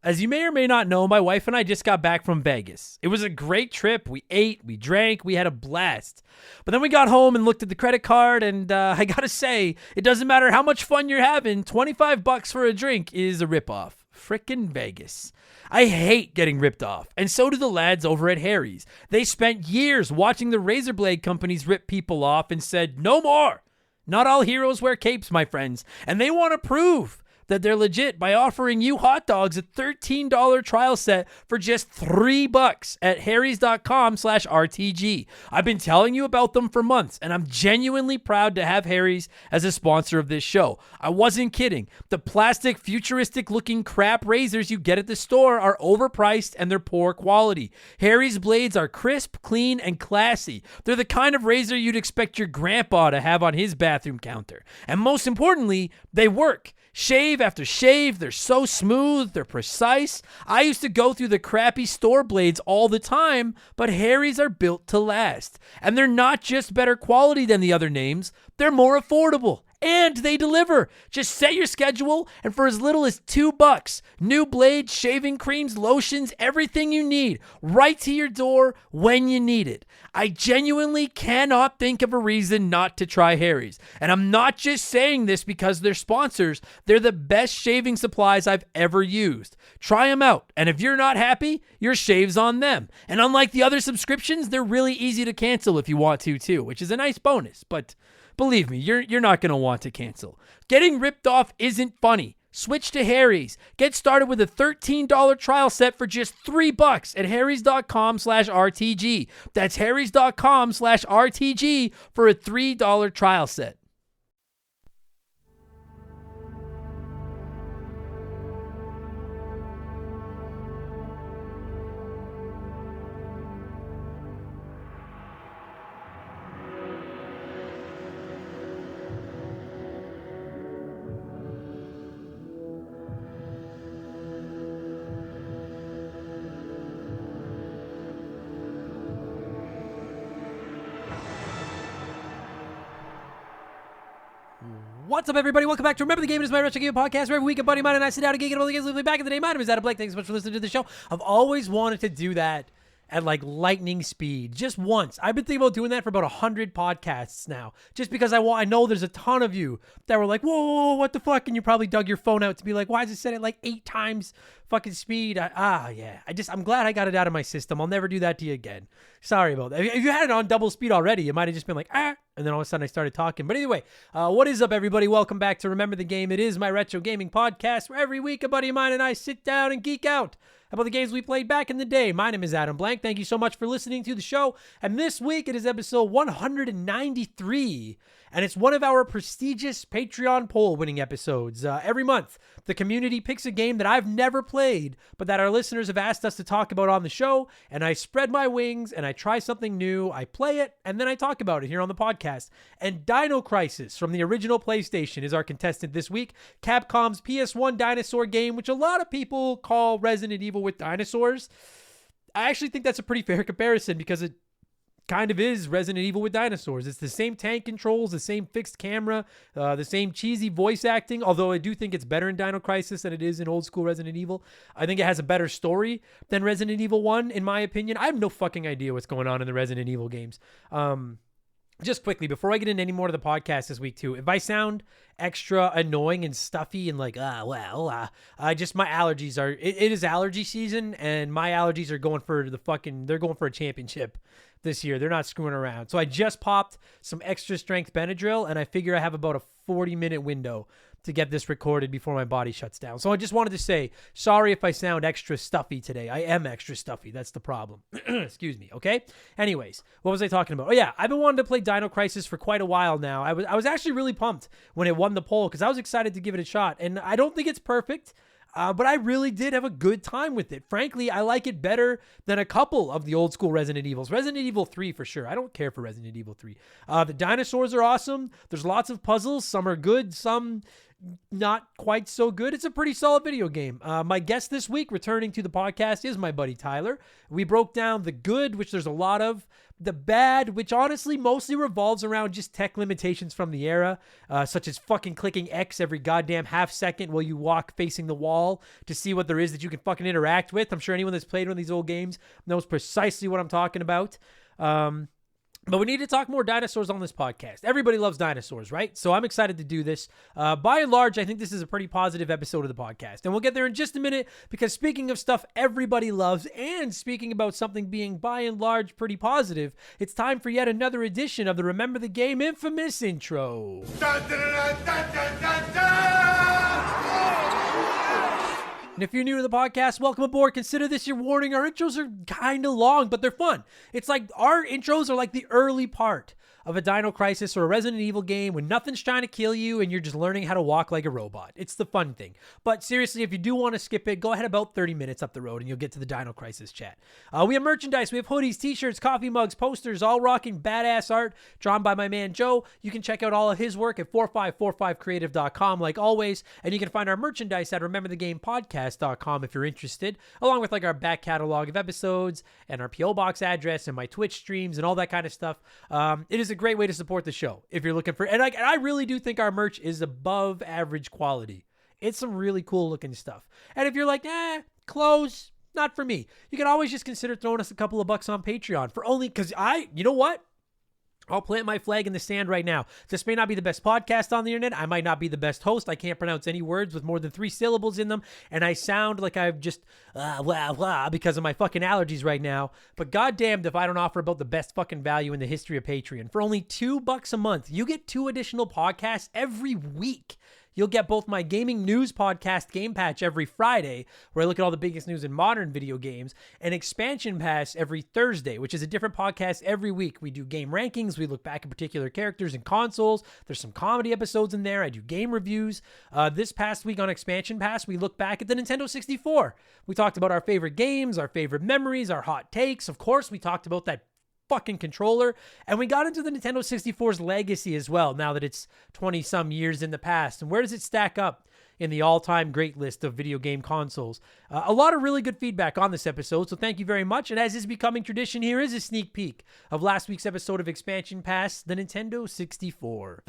As you may or may not know, my wife and I just got back from Vegas. It was a great trip. We ate, we drank, we had a blast. But then we got home and looked at the credit card, and I gotta say, it doesn't matter how much fun you're having, $25 for a drink is a ripoff. Frickin' Vegas. I hate getting ripped off, and so do the lads over at Harry's. They spent years watching the razor blade companies rip people off and said, no more. Not all heroes wear capes, my friends, and they want to prove that they're legit by offering you hot dogs a $13 trial set for just $3 at harrys.com/RTG. I've been telling you about them for months, and I'm genuinely proud to have Harry's as a sponsor of this show. I wasn't kidding. The plastic, futuristic-looking crap razors you get at the store are overpriced and they're poor quality. Harry's blades are crisp, clean, and classy. They're the kind of razor you'd expect your grandpa to have on his bathroom counter. And most importantly, they work. Shave after shave, they're so smooth, they're precise. I used to go through the crappy store blades all the time, but Harry's are built to last. And they're not just better quality than the other names, they're more affordable. And they deliver. Just set your schedule, and for as little as $2, new blades, shaving creams, lotions, everything you need, right to your door when you need it. I genuinely cannot think of a reason not to try Harry's. And I'm not just saying this because they're sponsors. They're the best shaving supplies I've ever used. Try them out, and if you're not happy, your shave's on them. And unlike the other subscriptions, they're really easy to cancel if you want to too, which is a nice bonus, but believe me, you're not going to want to cancel. Getting ripped off isn't funny. Switch to Harry's. Get started with a $13 trial set for just $3 at harrys.com/RTG. That's harrys.com/RTG for a $3 trial set. What's up, everybody? Welcome back to Remember the Game. It is my Retro Game Podcast, where every week a buddy of mine and I sit down and geek at all the games we play back in the day. My name is Adam Blake. Thanks so much for listening to the show. I've always wanted to do that at like lightning speed, just once. I've been thinking about doing that for about 100 podcasts now, just because I know there's a ton of you that were like, whoa, what the fuck? And you probably dug your phone out to be like, why is it set at like 8 times fucking speed? I'm glad I got it out of my system. I'll never do that to you again. Sorry about that. If you had it on double speed already, it might have just been like, and then all of a sudden I started talking. But anyway, what is up, everybody? Welcome back to Remember the Game. It is my retro gaming podcast, where every week a buddy of mine and I sit down and geek out about the games we played back in the day. My name is Adam Blank. Thank you so much for listening to the show. And this week it is episode 193, and it's one of our prestigious Patreon poll winning episodes. Every month, the community picks a game that I've never played, but that our listeners have asked us to talk about on the show, and I spread my wings and I try something new. I play it, and then I talk about it here on the podcast. And Dino Crisis from the original PlayStation is our contestant this week. Capcom's PS1 dinosaur game, which a lot of people call Resident Evil with dinosaurs. I actually think that's a pretty fair comparison, because it kind of is Resident Evil with dinosaurs. It's the same tank controls, the same fixed camera, the same cheesy voice acting, although I do think it's better in Dino Crisis than it is in old school Resident Evil. I think it has a better story than Resident Evil 1, in my opinion. I have no fucking idea what's going on in the Resident Evil games. Just quickly, before I get into any more to the podcast this week too, if I sound extra annoying and stuffy and like, just my allergies are, it is allergy season, and my allergies are going for they're going for a championship this year. They're not screwing around. So I just popped some extra strength Benadryl, and I figure I have about a 40-minute window to get this recorded before my body shuts down. So I just wanted to say, sorry if I sound extra stuffy today. I am extra stuffy. That's the problem. Excuse me, okay? Anyways, what was I talking about? Oh yeah, I've been wanting to play Dino Crisis for quite a while now. I was actually really pumped when it won the poll, because I was excited to give it a shot. And I don't think it's perfect, but I really did have a good time with it. Frankly, I like it better than a couple of the old school Resident Evils. Resident Evil 3 for sure. I don't care for Resident Evil 3. The dinosaurs are awesome. There's lots of puzzles. Some are good, some not quite so good. It's a pretty solid video game. My guest this week returning to the podcast is my buddy Tyler. We broke down the good, which there's a lot of, the bad, which honestly mostly revolves around just tech limitations from the era, such as fucking clicking X every goddamn half second while you walk facing the wall to see what there is that you can fucking interact with. I'm sure anyone that's played one of these old games knows precisely what I'm talking about. But we need to talk more dinosaurs on this podcast. Everybody loves dinosaurs, right? So I'm excited to do this. By and large, I think this is a pretty positive episode of the podcast. And we'll get there in just a minute, because speaking of stuff everybody loves, and speaking about something being by and large pretty positive, it's time for yet another edition of the Remember the Game infamous intro. Dun, dun, dun, dun, dun, dun, dun. And if you're new to the podcast, welcome aboard. Consider this your warning. Our intros are kind of long, but they're fun. It's like our intros are like the early part of a Dino Crisis or a Resident Evil game when nothing's trying to kill you and you're just learning how to walk like a robot. It's the fun thing. But seriously, if you do want to skip it, go ahead about 30 minutes up the road and you'll get to the Dino Crisis chat. We have merchandise. We have hoodies, t-shirts, coffee mugs, posters, all rocking badass art drawn by my man Joe. You can check out all of his work at 4545creative.com like always. And you can find our merchandise at rememberthegamepodcast.com if you're interested, along with like our back catalog of episodes and our P.O. Box address and my Twitch streams and all that kind of stuff. It is a great way to support the show if you're looking for, and I really do think our merch is above average quality. It's some really cool looking stuff. And if you're like, clothes, not for me, you can always just consider throwing us a couple of bucks on Patreon for only, because you know what? I'll plant my flag in the sand right now. This may not be the best podcast on the internet. I might not be the best host. I can't pronounce any words with more than 3 syllables in them. And I sound like I've just, because of my fucking allergies right now. But goddamned if I don't offer about the best fucking value in the history of Patreon. For only $2 a month, you get 2 additional podcasts every week. You'll get both my gaming news podcast, Game Patch, every Friday, where I look at all the biggest news in modern video games, and Expansion Pass every Thursday, which is a different podcast every week. We do game rankings. We look back at particular characters and consoles. There's some comedy episodes in there. I do game reviews. This past week on Expansion Pass, we look back at the Nintendo 64. We talked about our favorite games, our favorite memories, our hot takes. Of course, we talked about that fucking controller, and we got into the Nintendo 64's legacy as well, now that it's 20 some years in the past. And where does it stack up in the all-time great list of video game consoles? A lot of really good feedback on this episode, so thank you very much. And as is becoming tradition, here is a sneak peek of last week's episode of Expansion Pass, the Nintendo 64.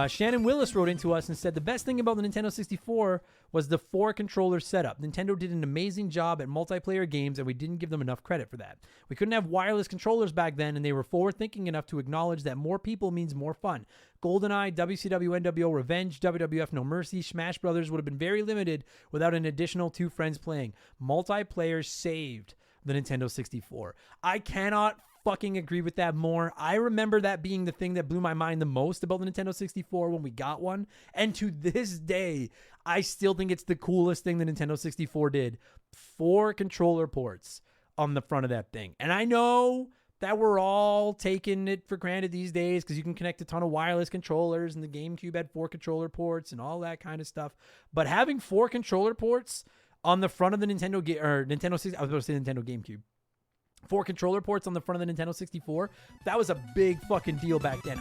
Shannon Willis wrote into us and said, the best thing about the Nintendo 64 was the 4-controller setup. Nintendo did an amazing job at multiplayer games, and we didn't give them enough credit for that. We couldn't have wireless controllers back then, and they were forward-thinking enough to acknowledge that more people means more fun. GoldenEye, WCW NWO Revenge, WWF No Mercy, Smash Brothers would have been very limited without an additional 2 friends playing. Multiplayer saved the Nintendo 64. I cannot fucking agree with that more. I remember that being the thing that blew my mind the most about the Nintendo 64 when we got one. And to this day, I still think it's the coolest thing the Nintendo 64 did. 4 controller ports on the front of that thing. And I know that we're all taking it for granted these days because you can connect a ton of wireless controllers, and the GameCube had 4 controller ports and all that kind of stuff. But having 4 controller ports on the front of the Nintendo GameCube. 4 controller ports on the front of the Nintendo 64. That was a big fucking deal back then.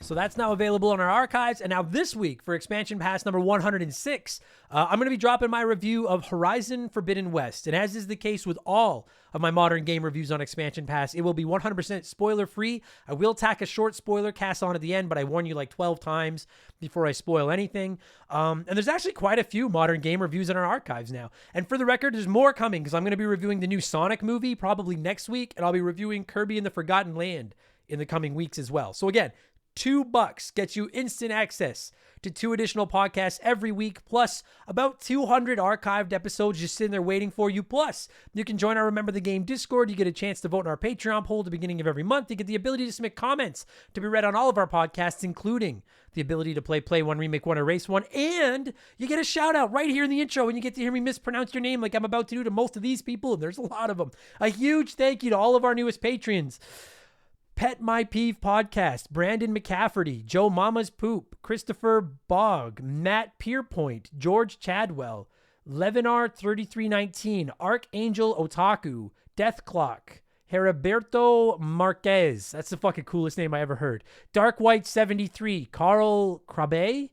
So that's now available on our archives. And now this week for Expansion Pass number 106, I'm going to be dropping my review of Horizon Forbidden West. And as is the case with all of my modern game reviews on Expansion Pass, it will be 100% spoiler free. I will tack a short spoiler cast on at the end, but I warn you like 12 times before I spoil anything. And there's actually quite a few modern game reviews in our archives now. And for the record, there's more coming because I'm going to be reviewing the new Sonic movie probably next week. And I'll be reviewing Kirby and the Forgotten Land in the coming weeks as well. So again, $2 gets you instant access to 2 additional podcasts every week, plus about 200 archived episodes just sitting there waiting for you. Plus, you can join our Remember the Game Discord. You get a chance to vote in our Patreon poll at the beginning of every month. You get the ability to submit comments to be read on all of our podcasts, including the ability to play one, remake one, erase one, and you get a shout out right here in the intro, and you get to hear me mispronounce your name like I'm about to do to most of these people, and there's a lot of them. A huge thank you to all of our newest Patreons. Pet My Peeve Podcast, Brandon McCafferty, Joe Mama's Poop, Christopher Bogg, Matt Pierpoint, George Chadwell, Levinar3319, Archangel Otaku, Death Clock, Heriberto Marquez. That's the fucking coolest name I ever heard. Dark White 73, Carl Krabe,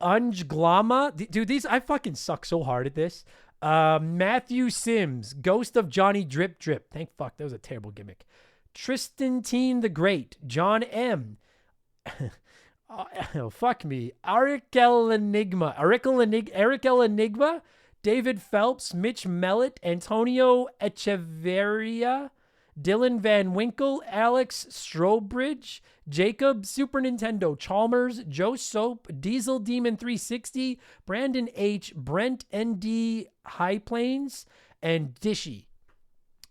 Unj Glama. Dude, these, I fucking suck so hard at this. Matthew Sims, Ghost of Johnny Drip Drip. Thank fuck, that was a terrible gimmick. Tristan Teen the Great, John M. Oh, fuck me. Arikel Enigma, David Phelps, Mitch Mellett, Antonio Echeverria, Dylan Van Winkle, Alex Strobridge, Jacob, Super Nintendo, Chalmers, Joe Soap, Diesel Demon 360, Brandon H, Brent ND High Plains, and Dishy.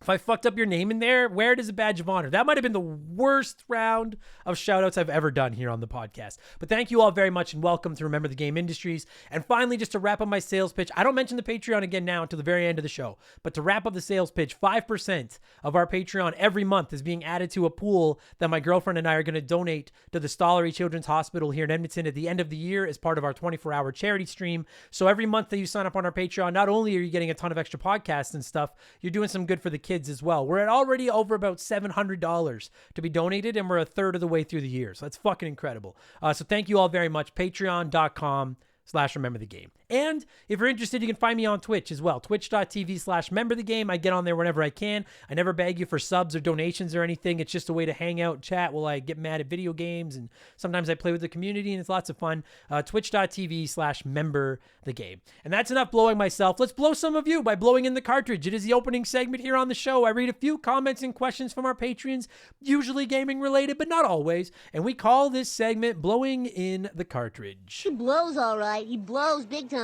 If I fucked up your name in there, wear it as a badge of honor. That might have been the worst round of shout-outs I've ever done here on the podcast. But thank you all very much and welcome to Remember the Game Industries. And finally, just to wrap up my sales pitch, I don't mention the Patreon again now until the very end of the show. But to wrap up the sales pitch, 5% of our Patreon every month is being added to a pool that my girlfriend and I are going to donate to the Stollery Children's Hospital here in Edmonton at the end of the year as part of our 24-hour charity stream. So every month that you sign up on our Patreon, not only are you getting a ton of extra podcasts and stuff, you're doing some good for the kids as well. We're at already over about $700 to be donated, and we're a third of the way through the year. So that's fucking incredible. So thank you all very much. Patreon.com/Remember the Game. And if you're interested, you can find me on Twitch as well. Twitch.tv/Remember the Game. I get on there whenever I can. I never beg you for subs or donations or anything. It's just a way to hang out and chat while I get mad at video games. And sometimes I play with the community and it's lots of fun. Twitch.tv/Member the Game. And that's enough blowing myself. Let's blow some of you by blowing in the cartridge. It is the opening segment here on the show. I read a few comments and questions from our patrons, usually gaming related, but not always. And we call this segment Blowing in the Cartridge. He blows all right. He blows big time.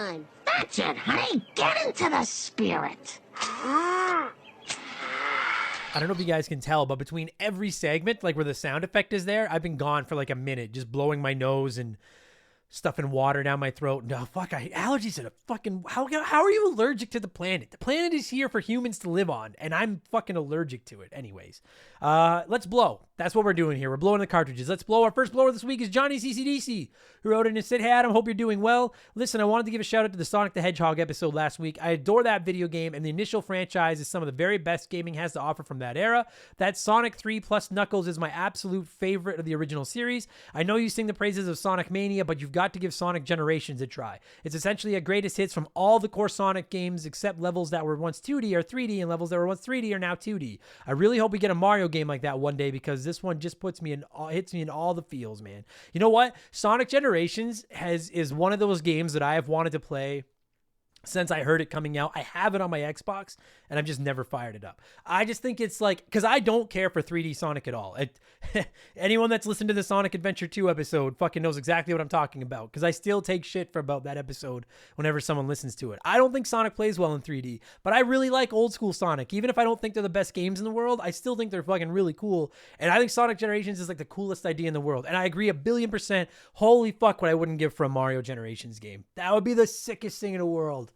That's it, honey. Get into the spirit. I don't know if you guys can tell, but between every segment, like where the sound effect is there, I've been gone for like a minute, just blowing my nose and stuffing water down my throat. No, fuck, I allergies are a fucking... How are you allergic to the planet? The planet is here for humans to live on, and I'm fucking allergic to it. Anyways, let's blow. That's what we're doing here. We're blowing the cartridges. Let's blow. Our first blower this week is Johnny CCDC, who wrote in and said, "Hey, Adam, hope you're doing well. Listen, I wanted to give a shout out to the Sonic the Hedgehog episode last week. I adore that video game, and the initial franchise is some of the very best gaming has to offer from that era. That Sonic 3 plus Knuckles is my absolute favorite of the original series. I know you sing the praises of Sonic Mania, but you've got to give Sonic Generations a try. It's essentially a greatest hits from all the core Sonic games, except levels that were once 2D are 3D, and levels that were once 3D are now 2D. I really hope we get a Mario game like that one day, because this one just hits me in all the feels, man. You know what? Sonic Generations is one of those games that I have wanted to play since I heard it coming out. I have it on my Xbox, and I've just never fired it up. I just think it's like, because I don't care for 3D Sonic at all. Anyone that's listened to the Sonic Adventure 2 episode fucking knows exactly what I'm talking about, because I still take shit for about that episode whenever someone listens to it. I don't think Sonic plays well in 3D, but I really like old school Sonic. Even if I don't think they're the best games in the world, I still think they're fucking really cool, and I think Sonic Generations is like the coolest idea in the world, and I agree 1,000,000,000%. Holy fuck, what I wouldn't give for a Mario Generations game. That would be the sickest thing in the world.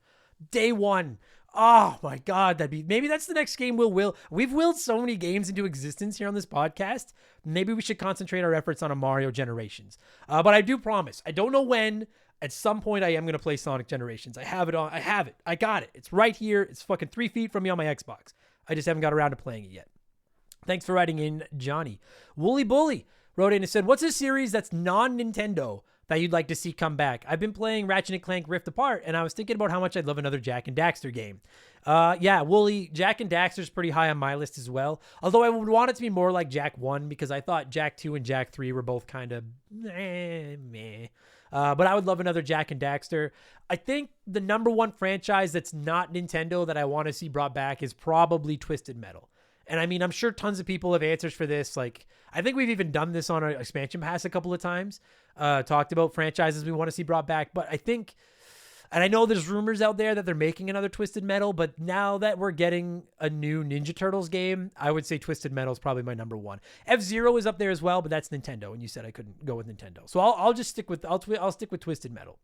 Day one. Oh my God, maybe that's the next game we've willed so many games into existence here on this podcast. Maybe we should concentrate our efforts on a Mario Generations. But I do promise, I don't know when, at some point I am going to play Sonic Generations. I have it. I got it. It's right here. It's fucking 3 feet from me on my Xbox. I just haven't got around to playing it yet. Thanks for writing in, Johnny. Wooly Bully wrote in and said, "What's a series that's non-Nintendo that you'd like to see come back? I've been playing Ratchet & Clank Rift Apart, and I was thinking about how much I'd love another Jak and Daxter game." Yeah, Wooly, Jak and Daxter's pretty high on my list as well. Although I would want it to be more like Jak 1, because I thought Jak 2 and Jak 3 were both kind of meh. But I would love another Jak and Daxter. I think the number one franchise that's not Nintendo that I want to see brought back is probably Twisted Metal. And I mean, I'm sure tons of people have answers for this. Like, I think we've even done this on our expansion pass a couple of times, talked about franchises we want to see brought back. But I think, and I know there's rumors out there that they're making another Twisted Metal, but now that we're getting a new Ninja Turtles game, I would say Twisted Metal is probably my number one. F-Zero is up there as well, but that's Nintendo, and you said I couldn't go with Nintendo. So I'll just stick with, I'll stick with Twisted Metal.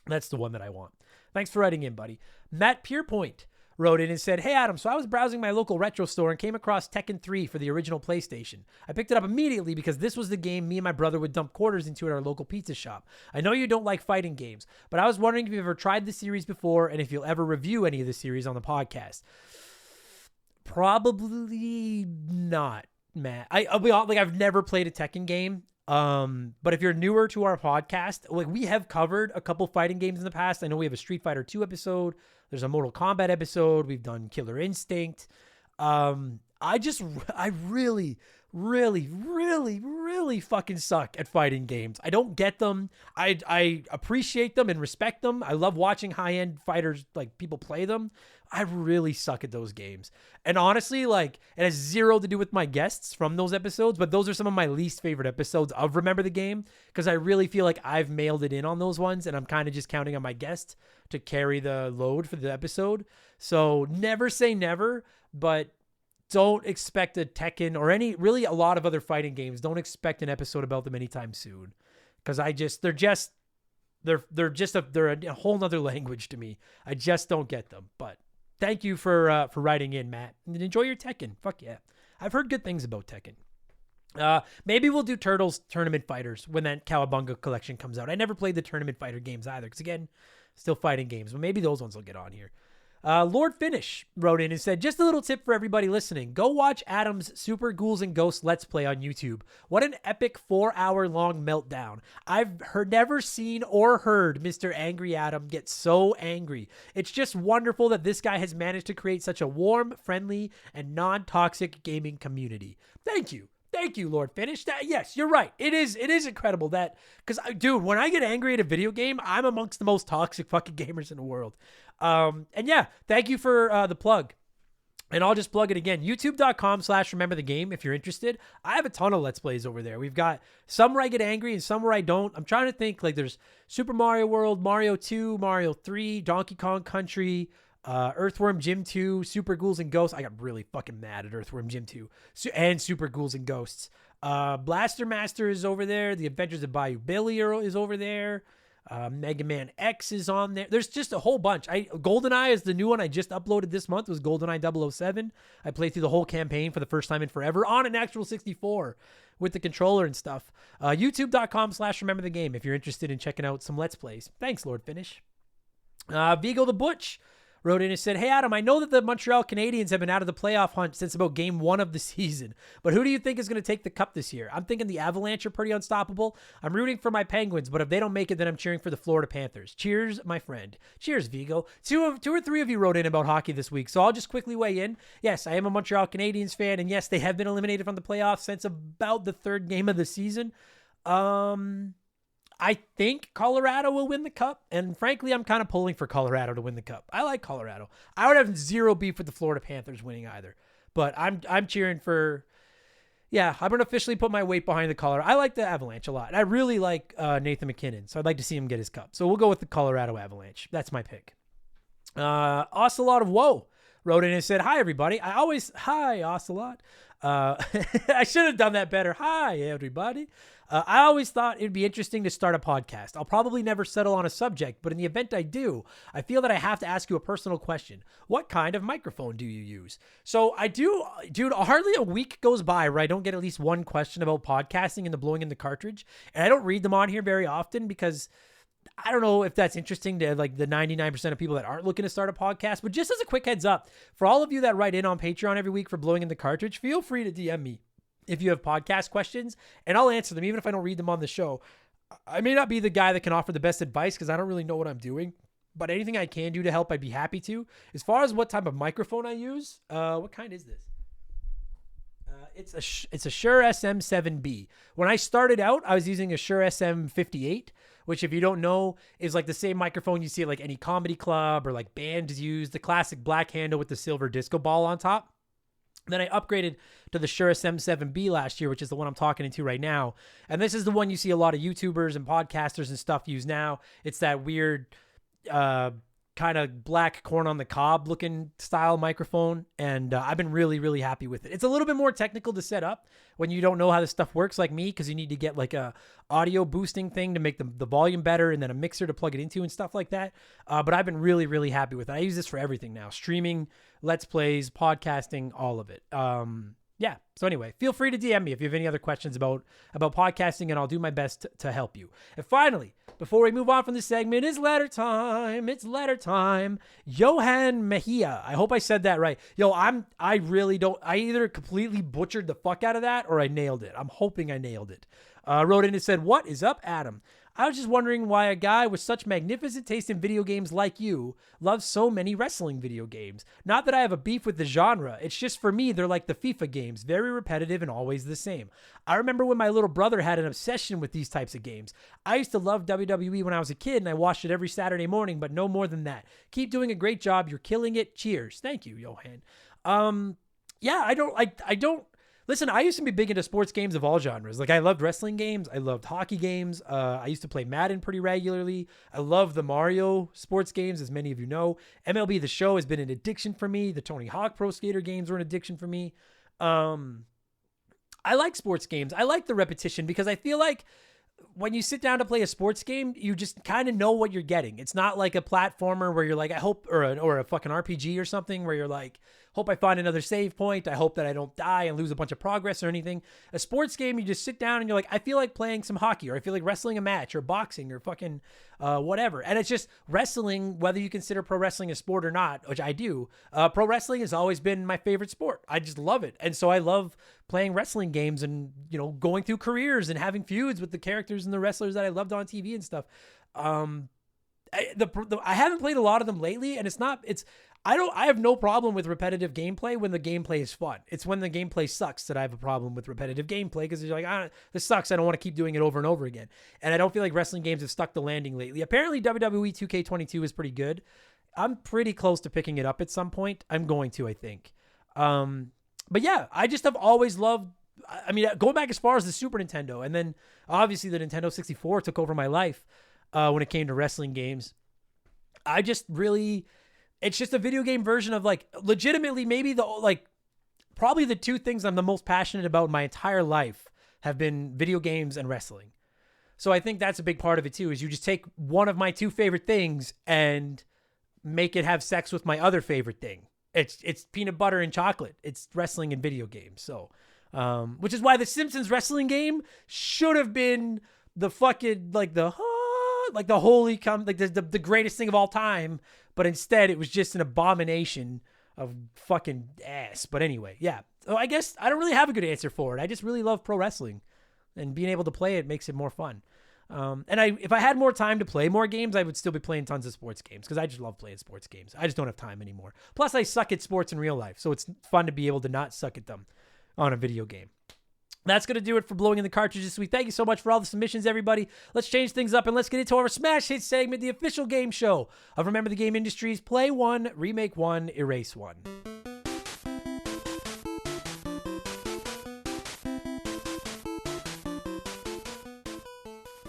That's the one that I want. Thanks for writing in, buddy. Matt Pierpoint wrote in and said, "Hey, Adam, so I was browsing my local retro store and came across Tekken 3 for the original PlayStation. I picked it up immediately because this was the game me and my brother would dump quarters into at our local pizza shop. I know you don't like fighting games, but I was wondering if you've ever tried the series before and if you'll ever review any of the series on the podcast." Probably not, Matt. I've never played a Tekken game. But if you're newer to our podcast, like we have covered a couple fighting games in the past. I know we have a Street Fighter 2 episode. There's a Mortal Kombat episode. We've done Killer Instinct. I really fucking suck at fighting games. I don't get them. I appreciate them and respect them. I love watching high-end fighters, like people play them. I really suck at those games. And honestly, like it has zero to do with my guests from those episodes, but those are some of my least favorite episodes of Remember the Game because I really feel like I've mailed it in on those ones and I'm kind of just counting on my guest to carry the load for the episode. So never say never, but don't expect a Tekken or a lot of other fighting games. Don't expect an episode about them anytime soon. Cause they're a whole nother language to me. I just don't get them, but thank you for writing in, Matt, and enjoy your Tekken. Fuck yeah. I've heard good things about Tekken. Maybe we'll do Turtles Tournament Fighters when that Cowabunga collection comes out. I never played the Tournament Fighter games either. Cause again, still fighting games, but maybe those ones will get on here. Lord Finish wrote in and said, "Just a little tip for everybody listening. Go watch Adam's Super Ghouls and Ghosts Let's Play on YouTube. What an epic 4-hour long meltdown. I've never seen or heard Mr. Angry Adam get so angry. It's just wonderful that this guy has managed to create such a warm, friendly, and non-toxic gaming community." Thank you. Thank you, Lord Finish. Yes, you're right. It is incredible that, because, dude, when I get angry at a video game, I'm amongst the most toxic fucking gamers in the world. And yeah, thank you for the plug. And I'll just plug it again. YouTube.com/remember the game if you're interested. I have a ton of Let's Plays over there. We've got some where I get angry and some where I don't. I'm trying to think, like there's Super Mario World, Mario 2, Mario 3, Donkey Kong Country, Earthworm Jim 2, Super Ghouls and Ghosts. I got really fucking mad at Earthworm Jim 2 and Super Ghouls and Ghosts. Blaster Master is over there. The Adventures of Bayou Billy is over there. Mega Man X is on there. There's just a whole bunch. GoldenEye is the new one I just uploaded this month. It was GoldenEye 007. I played through the whole campaign for the first time in forever on an actual 64 with the controller and stuff. YouTube.com/remember the game if you're interested in checking out some Let's Plays. Thanks, Lord Finish. Vigo the Butch wrote in and said, "Hey, Adam, I know that the Montreal Canadiens have been out of the playoff hunt since about game 1 of the season, but who do you think is going to take the cup this year? I'm thinking the Avalanche are pretty unstoppable. I'm rooting for my Penguins, but if they don't make it, then I'm cheering for the Florida Panthers. Cheers, my friend." Cheers, Vigo. Two or three of you wrote in about hockey this week, so I'll just quickly weigh in. Yes, I am a Montreal Canadiens fan, and yes, they have been eliminated from the playoffs since about the 3rd game of the season. I think Colorado will win the cup, and frankly, I'm kind of pulling for Colorado to win the cup. I like Colorado. I would have zero beef with the Florida Panthers winning either, but I'm cheering for. Yeah, I'm gonna officially put my weight behind the Colorado. I like the Avalanche a lot. I really like Nathan McKinnon, so I'd like to see him get his cup. So we'll go with the Colorado Avalanche. That's my pick. Ocelot of Woe wrote in and said, "Hi everybody. Hi Ocelot. I should have done that better. Hi everybody. I always thought it'd be interesting to start a podcast. I'll probably never settle on a subject, but in the event I do, I feel that I have to ask you a personal question. What kind of microphone do you use?" So I do, dude, hardly a week goes by where I don't get at least one question about podcasting and the blowing in the cartridge. And I don't read them on here very often because I don't know if that's interesting to like the 99% of people that aren't looking to start a podcast, but just as a quick heads up, for all of you that write in on Patreon every week for blowing in the cartridge, feel free to DM me if you have podcast questions, and I'll answer them, even if I don't read them on the show. I may not be the guy that can offer the best advice because I don't really know what I'm doing, but anything I can do to help, I'd be happy to. As far as what type of microphone I use, what kind is this? It's a Shure SM7B. When I started out, I was using a Shure SM58, which if you don't know is like the same microphone you see at like any comedy club or like bands use, the classic black handle with the silver disco ball on top. Then I upgraded to the Shure SM7B last year, which is the one I'm talking into right now. And this is the one you see a lot of YouTubers and podcasters and stuff use now. It's that weird kind kind of black corn on the cob looking style microphone, and I've been really, really happy with it. It's a little bit more technical to set up when you don't know how this stuff works like me, because you need to get like a audio boosting thing to make the volume better, and then a mixer to plug it into and stuff like that. But I've been really, really happy with it. I use this for everything now: streaming, Let's Plays, podcasting, all of it. Yeah. So anyway, feel free to DM me if you have any other questions about podcasting, and I'll do my best to help you. And finally, before we move on from this segment, it's letter time. It's letter time. Johan Mejia. I hope I said that right. Yo, I really don't. I either completely butchered the fuck out of that or I nailed it. I'm hoping I nailed it. Wrote in and said, "What is up, Adam? I was just wondering why a guy with such magnificent taste in video games like you loves so many wrestling video games. Not that I have a beef with the genre. It's just for me, they're like the FIFA games, very repetitive and always the same. I remember when my little brother had an obsession with these types of games. I used to love WWE when I was a kid, and I watched it every Saturday morning, but no more than that. Keep doing a great job. You're killing it. Cheers." Thank you, Johan. Yeah, I don't. Listen, I used to be big into sports games of all genres. Like, I loved wrestling games. I loved hockey games. I used to play Madden pretty regularly. I love the Mario sports games, as many of you know. MLB The Show has been an addiction for me. The Tony Hawk Pro Skater games were an addiction for me. I like sports games. I like the repetition because I feel like when you sit down to play a sports game, you just kind of know what you're getting. It's not like a platformer where you're like, I hope, or a fucking RPG or something where you're like, hope I find another save point. I hope that I don't die and lose a bunch of progress or anything. A sports game, you just sit down and you're like, I feel like playing some hockey, or I feel like wrestling a match, or boxing, or fucking whatever. And it's just wrestling, whether you consider pro wrestling a sport or not, which I do. Pro wrestling has always been my favorite sport. I just love it. And so I love playing wrestling games and, you know, going through careers and having feuds with the characters and the wrestlers that I loved on TV and stuff. I haven't played a lot of them lately, and I have no problem with repetitive gameplay when the gameplay is fun. It's when the gameplay sucks that I have a problem with repetitive gameplay, because you're like, this sucks. I don't want to keep doing it over and over again. And I don't feel like wrestling games have stuck the landing lately. Apparently WWE 2K22 is pretty good. I'm pretty close to picking it up at some point. I'm going to, I think. But yeah, I just have always loved, I mean, going back as far as the Super Nintendo, and then obviously the Nintendo 64 took over my life when it came to wrestling games. I just really, it's just a video game version of, like, legitimately maybe probably the two things I'm the most passionate about in my entire life have been video games and wrestling. So I think that's a big part of it too, is you just take one of my two favorite things and make it have sex with my other favorite thing. It's peanut butter and chocolate. It's wrestling and video games. So, which is why the Simpsons wrestling game should have been the fucking, like the greatest thing of all time. But instead it was just an abomination of fucking ass. But anyway, yeah. So I guess I don't really have a good answer for it. I just really love pro wrestling, and being able to play it makes it more fun. If I had more time to play more games, I would still be playing tons of sports games, because I just love playing sports games. I just don't have time anymore. Plus, I suck at sports in real life, so it's fun to be able to not suck at them on a video game. That's going to do it for Blowing in the Cartridge this week. Thank you so much for all the submissions, everybody. Let's change things up and let's get into our Smash Hit segment, the official game show of Remember the Game Industries. Play one, remake one, erase one.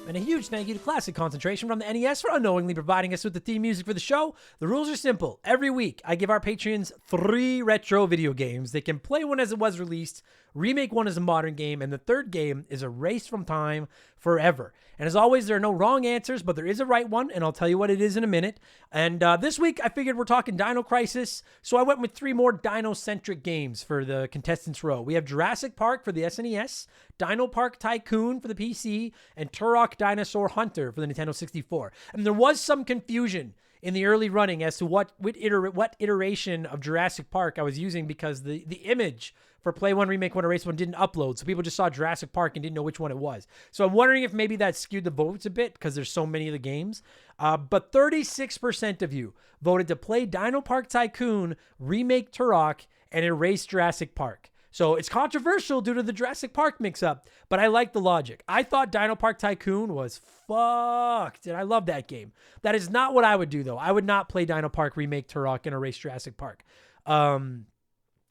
And a huge thank you to Classic Concentration from the NES for unknowingly providing us with the theme music for the show. The rules are simple. Every week, I give our patrons 3 retro video games. They can play one as it was released, remake one as a modern game, and the third game is erased from time forever. And as always, there are no wrong answers, but there is a right one, and I'll tell you what it is in a minute. And this week, I figured we're talking Dino Crisis, so I went with 3 more Dino-centric games for the contestants' row. We have Jurassic Park for the SNES, Dino Park Tycoon for the PC, and Turok Dinosaur Hunter for the Nintendo 64. And there was some confusion in the early running as to what iteration of Jurassic Park I was using, because the image for Play 1, Remake 1, Erase 1 didn't upload, so people just saw Jurassic Park and didn't know which one it was. So I'm wondering if maybe that skewed the votes a bit, because there's so many of the games. But 36% of you voted to play Dino Park Tycoon, remake Turok, and erase Jurassic Park. So it's controversial due to the Jurassic Park mix-up, but I like the logic. I thought Dino Park Tycoon was fucked, and I love that game. That is not what I would do, though. I would not play Dino Park, remake Turok, and erase Jurassic Park.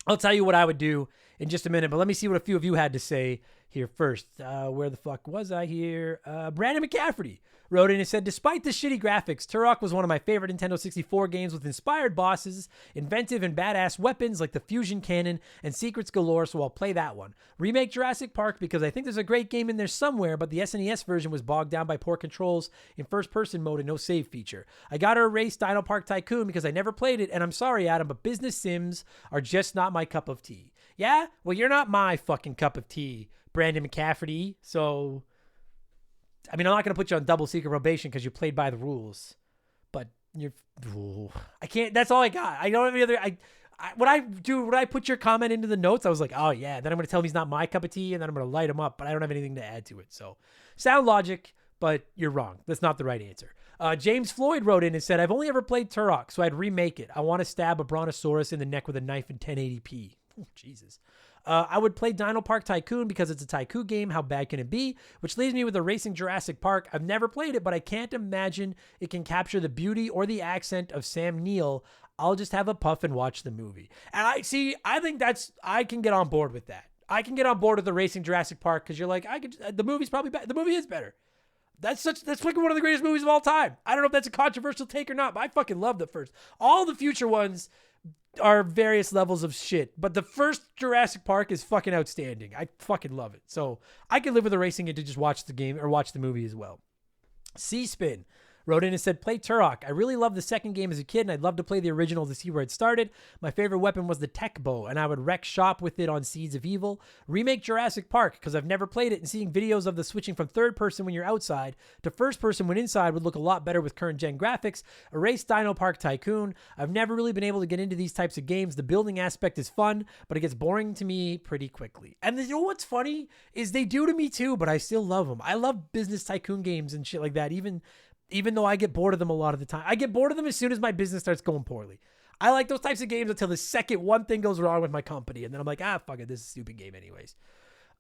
I'll tell you what I would do in just a minute, but let me see what a few of you had to say here first. Where the fuck was I here? Brandon McCafferty wrote in and said, despite the shitty graphics, Turok was one of my favorite Nintendo 64 games with inspired bosses, inventive and badass weapons like the fusion cannon, and secrets galore, so I'll play that one. Remake Jurassic Park because I think there's a great game in there somewhere, but the SNES version was bogged down by poor controls in first-person mode and no save feature. I gotta erase Dino Park Tycoon because I never played it, and I'm sorry, Adam, but business sims are just not my cup of tea. Yeah? Well, you're not my fucking cup of tea, Brandon McCafferty, so... I mean, I'm not going to put you on double secret probation because you played by the rules, but you're, I can't, that's all I got. I don't have any other, when I put your comment into the notes, I was like, oh yeah, then I'm going to tell him he's not my cup of tea and then I'm going to light him up, but I don't have anything to add to it. So sound logic, but you're wrong. That's not the right answer. James Floyd wrote in and said, I've only ever played Turok, so I'd remake it. I want to stab a brontosaurus in the neck with a knife in 1080p. Oh, Jesus. I would play Dino Park Tycoon because it's a tycoon game. How bad can it be? Which leaves me with a Racing Jurassic Park. I've never played it, but I can't imagine it can capture the beauty or the accent of Sam Neill. I'll just have a puff and watch the movie. And I think I can get on board with that. I can get on board with the Racing Jurassic Park because you're like, the movie's probably better. The movie is better. That's fucking one of the greatest movies of all time. I don't know if that's a controversial take or not, but I fucking love the first. All the future ones are various levels of shit, but the first Jurassic Park is fucking outstanding. I fucking love it. So I can live with erasing it to just watch the game or watch the movie as well. C-Spin wrote in and said, play Turok. I really loved the second game as a kid, and I'd love to play the original to see where it started. My favorite weapon was the tech bow, and I would wreck shop with it on Seeds of Evil. Remake Jurassic Park, because I've never played it, and seeing videos of the switching from third person when you're outside to first person when inside would look a lot better with current gen graphics. Erase Dino Park Tycoon. I've never really been able to get into these types of games. The building aspect is fun, but it gets boring to me pretty quickly. And you know what's funny is they do to me too, but I still love them. I love business tycoon games and shit like that, even though I get bored of them a lot of the time. I get bored of them as soon as my business starts going poorly. I like those types of games until the second one thing goes wrong with my company. And then I'm like, fuck it. This is a stupid game anyways.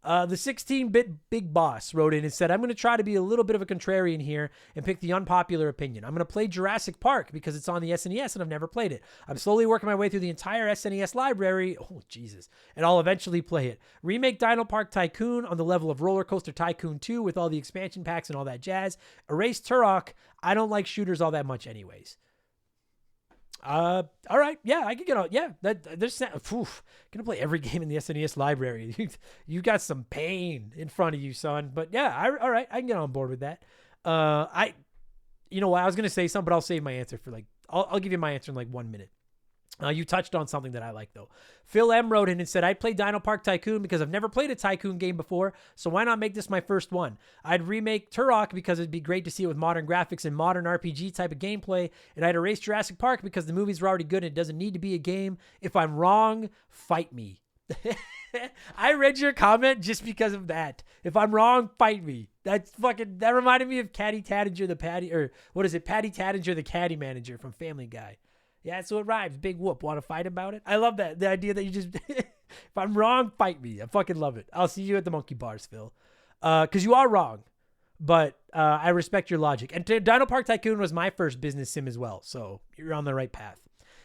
The 16-bit Big Boss wrote in and said, I'm going to try to be a little bit of a contrarian here and pick the unpopular opinion. I'm going to play Jurassic Park because it's on the SNES and I've never played it. I'm slowly working my way through the entire SNES library. Oh, Jesus. And I'll eventually play it. Remake Dino Park Tycoon on the level of Roller Coaster Tycoon 2 with all the expansion packs and all that jazz. Erase Turok. I don't like shooters all that much anyways. All right. Yeah, I can get on. Yeah, gonna play every game in the SNES library. You got some pain in front of you, son. But yeah, all right. I can get on board with that. You know what? I was gonna say something, but I'll save my answer for I'll give you my answer in 1 minute. You touched on something that I like, though. Phil M. wrote in and said, I'd play Dino Park Tycoon because I've never played a Tycoon game before, so why not make this my first one? I'd remake Turok because it'd be great to see it with modern graphics and modern RPG type of gameplay, and I'd erase Jurassic Park because the movies were already good and it doesn't need to be a game. If I'm wrong, fight me. I read your comment just because of that. If I'm wrong, fight me. That reminded me of Patty Tattinger, Patty Tattinger, the caddy manager from Family Guy. Yeah, so it rhymes. Big whoop. Want to fight about it? I love that. The idea that you just, if I'm wrong, fight me. I fucking love it. I'll see you at the monkey bars, Phil. Because you are wrong, but I respect your logic. And Dino Park Tycoon was my first business sim as well, so you're on the right path.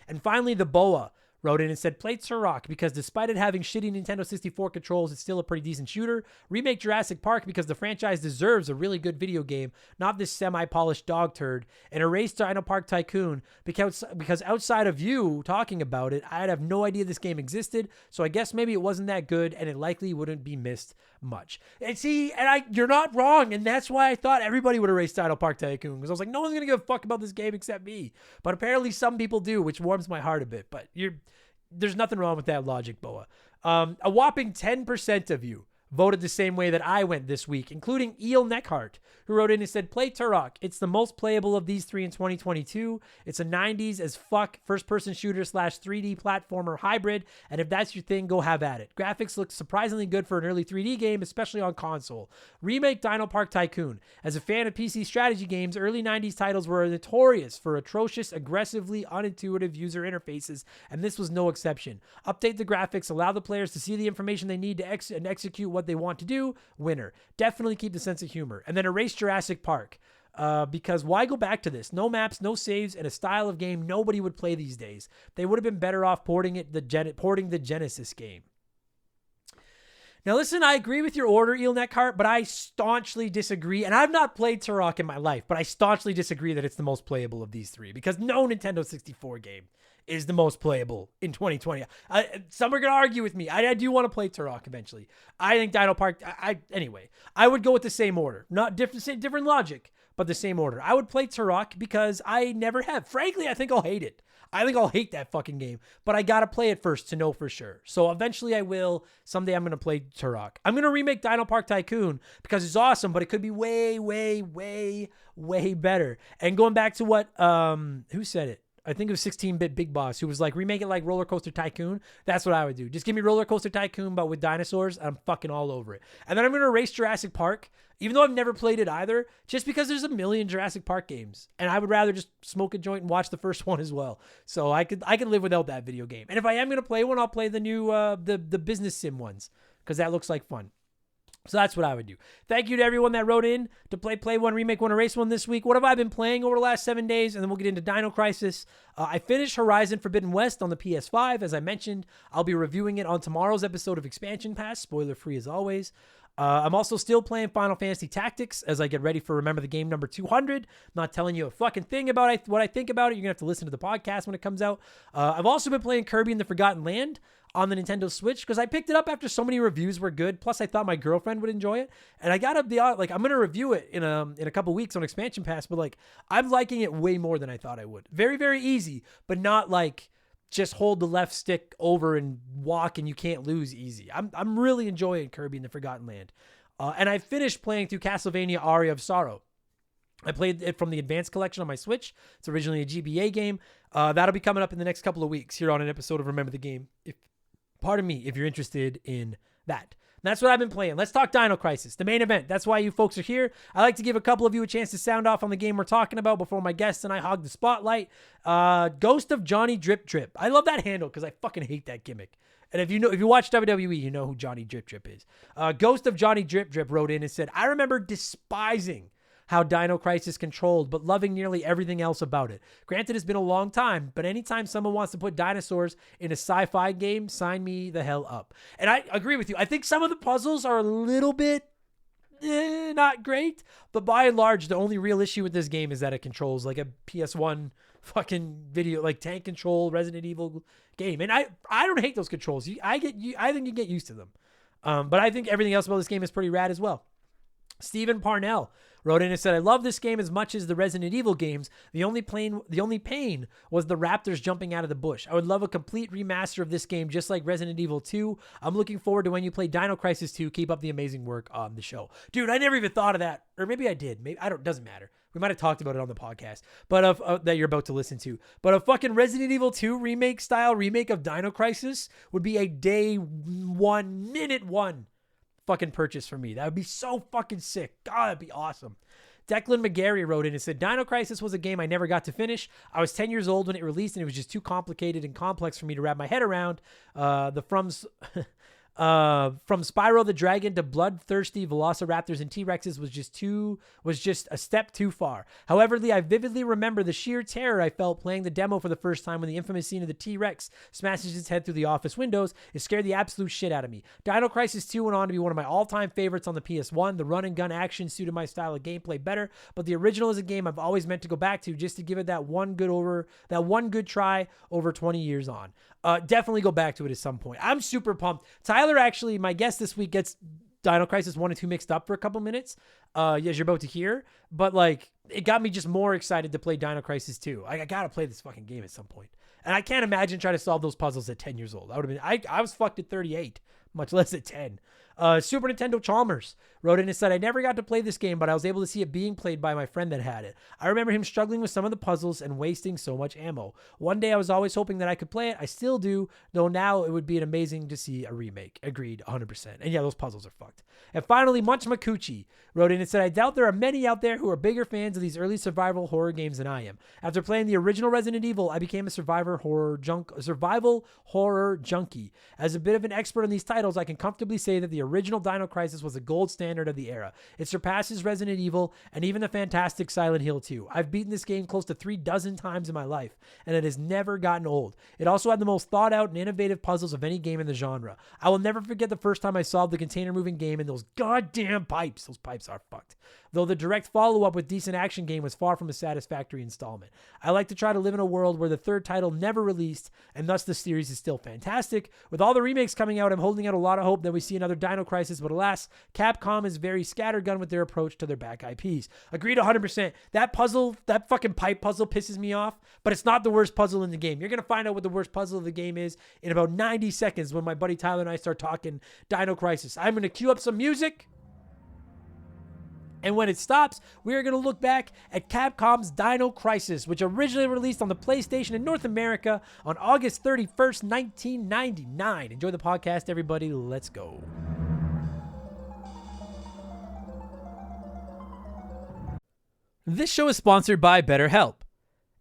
And finally, the Boa wrote in and said, played Turok because despite it having shitty Nintendo 64 controls, it's still a pretty decent shooter. Remake Jurassic Park because the franchise deserves a really good video game, not this semi-polished dog turd. And erase Dino Park Tycoon because outside of you talking about it, I'd have no idea this game existed, so I guess maybe it wasn't that good and it likely wouldn't be missed much. And see, you're not wrong, and that's why I thought everybody would erase Dino Park Tycoon, because I was like, no one's going to give a fuck about this game except me. But apparently some people do, which warms my heart a bit. But there's nothing wrong with that logic, Boa. A whopping 10% of you voted the same way that I went this week, including Eel Neckhart, who wrote in and said, play Turok. It's the most playable of these three in 2022. It's a 90s as fuck first-person shooter / 3D platformer hybrid, and if that's your thing, go have at it. Graphics look surprisingly good for an early 3D game, especially on console. Remake Dino Park Tycoon. As a fan of PC strategy games, early 90s titles were notorious for atrocious, aggressively unintuitive user interfaces, and this was no exception. Update the graphics, allow the players to see the information they need to execute what they want to do. Winner. Definitely keep the sense of humor. And then erase Jurassic Park. Because why go back to this? No maps, no saves, and a style of game nobody would play these days. They would have been better off porting the Genesis game. Now, listen, I agree with your order, Eel Neckhart, but I staunchly disagree. And I've not played Turok in my life, but I staunchly disagree that it's the most playable of these three because no Nintendo 64 game is the most playable in 2020. Some are going to argue with me. I do want to play Turok eventually. I think Dino Park, anyway, I would go with the same order. Not different logic, but the same order. I would play Turok because I never have. Frankly, I think I'll hate it. I think I'll hate that fucking game, but I got to play it first to know for sure. So eventually I will. Someday I'm going to play Turok. I'm going to remake Dino Park Tycoon because it's awesome, but it could be way, way, way, way better. And going back to what, who said it? I think it was 16-Bit Big Boss who was like, remake it like Roller Coaster Tycoon. That's what I would do. Just give me Roller Coaster Tycoon, but with dinosaurs. I'm fucking all over it. And then I'm going to erase Jurassic Park, even though I've never played it either, just because there's a million Jurassic Park games. And I would rather just smoke a joint and watch the first one as well. So I could live without that video game. And if I am going to play one, I'll play the new, the business sim ones, because that looks like fun. So that's what I would do. Thank you to everyone that wrote in to play one, remake one, erase one this week. What have I been playing over the last 7 days? And then we'll get into Dino Crisis. I finished Horizon Forbidden West on the PS5. As I mentioned, I'll be reviewing it on tomorrow's episode of Expansion Pass. Spoiler free as always. I'm also still playing Final Fantasy Tactics as I get ready for Remember the Game number 200. I'm not telling you a fucking thing about what I think about it. You're going to have to listen to the podcast when it comes out. I've also been playing Kirby and the Forgotten Land on the Nintendo Switch because I picked it up after so many reviews were good. Plus, I thought my girlfriend would enjoy it. And I got up I'm going to review it in a couple weeks on Expansion Pass, but like, I'm liking it way more than I thought I would. Very, very easy, but not like just hold the left stick over and walk and you can't lose easy. I'm really enjoying Kirby and the Forgotten Land. And I finished playing through Castlevania Aria of Sorrow. I played it from the Advanced Collection on my Switch. It's originally a GBA game. That'll be coming up in the next couple of weeks here on an episode of Remember the Game. Pardon me, if you're interested in that. That's what I've been playing. Let's talk Dino Crisis, the main event. That's why you folks are here. I like to give a couple of you a chance to sound off on the game we're talking about before my guests and I hog the spotlight. Ghost of Johnny Drip Drip. I love that handle because I fucking hate that gimmick. And if you watch WWE, you know who Johnny Drip Drip is. Ghost of Johnny Drip Drip wrote in and said, I remember despising how Dino Crisis controlled, but loving nearly everything else about it. Granted, it's been a long time, but anytime someone wants to put dinosaurs in a sci-fi game, sign me the hell up. And I agree with you. I think some of the puzzles are a little bit not great, but by and large, the only real issue with this game is that it controls like a PS1 fucking video, like tank control Resident Evil game. And I don't hate those controls. I think you get used to them. But I think everything else about this game is pretty rad as well. Stephen Parnell wrote in and said, I love this game as much as the Resident Evil games. The only pain was the raptors jumping out of the bush. I would love a complete remaster of this game, just like Resident Evil 2. I'm looking forward to when you play Dino Crisis 2. Keep up the amazing work on the show. Dude, I never even thought of that. Or maybe I did. Maybe doesn't matter. We might have talked about it on the podcast, but that you're about to listen to. But a fucking Resident Evil 2 remake of Dino Crisis would be a day one, minute one fucking purchase for me. That would be so fucking sick. God, that'd be awesome. Declan McGarry wrote in and said, Dino Crisis was a game I never got to finish. I was 10 years old when it released and it was just too complicated and complex for me to wrap my head around. From Spyro the Dragon to bloodthirsty velociraptors and T-Rexes was just a step too far. However, I vividly remember the sheer terror I felt playing the demo for the first time when the infamous scene of the T-Rex smashes its head through the office windows. It scared the absolute shit out of me. Dino Crisis 2 went on to be one of my all-time favorites on the PS1. The run and gun action suited my style of gameplay better, but the original is a game I've always meant to go back to just to give it that one good try over 20 years on. Definitely go back to it at some point. I'm super pumped. Tyler, actually, my guest this week, gets Dino Crisis 1 and 2 mixed up for a couple minutes, as you're about to hear. But, like, it got me just more excited to play Dino Crisis 2. I got to play this fucking game at some point. And I can't imagine trying to solve those puzzles at 10 years old. I was fucked at 38, much less at 10. Super Nintendo Chalmers wrote in and said, I never got to play this game, but I was able to see it being played by my friend that had it. I remember him struggling with some of the puzzles and wasting so much ammo. One day I was always hoping that I could play it. I still do, though now it would be amazing to see a remake. Agreed, 100%. And yeah, those puzzles are fucked. And finally, Munch Makuchi wrote in and said, I doubt there are many out there who are bigger fans of these early survival horror games than I am. After playing the original Resident Evil, I became a survival horror junkie. As a bit of an expert on these titles, I can comfortably say that the original Dino Crisis was a gold standard of the era. It surpasses Resident Evil and even the fantastic Silent Hill 2. I've beaten this game close to 36 times in my life, and it has never gotten old. It also had the most thought out and innovative puzzles of any game in the genre. I will never forget the first time I solved the container moving game in those goddamn pipes. Those pipes are fucked. Though the direct follow-up with decent action game was far from a satisfactory installment. I like to try to live in a world where the third title never released, and thus the series is still fantastic. With all the remakes coming out, I'm holding out a lot of hope that we see another Dino Crisis, but alas, Capcom is very scattergun with their approach to their back IPs. Agreed 100%. That puzzle, that fucking pipe puzzle pisses me off, but it's not the worst puzzle in the game. You're going to find out what the worst puzzle of the game is in about 90 seconds when my buddy Tyler and I start talking Dino Crisis. I'm going to cue up some music. And when it stops, we are going to look back at Capcom's Dino Crisis, which originally released on the PlayStation in North America on August 31st, 1999. Enjoy the podcast, everybody. Let's go. This show is sponsored by BetterHelp.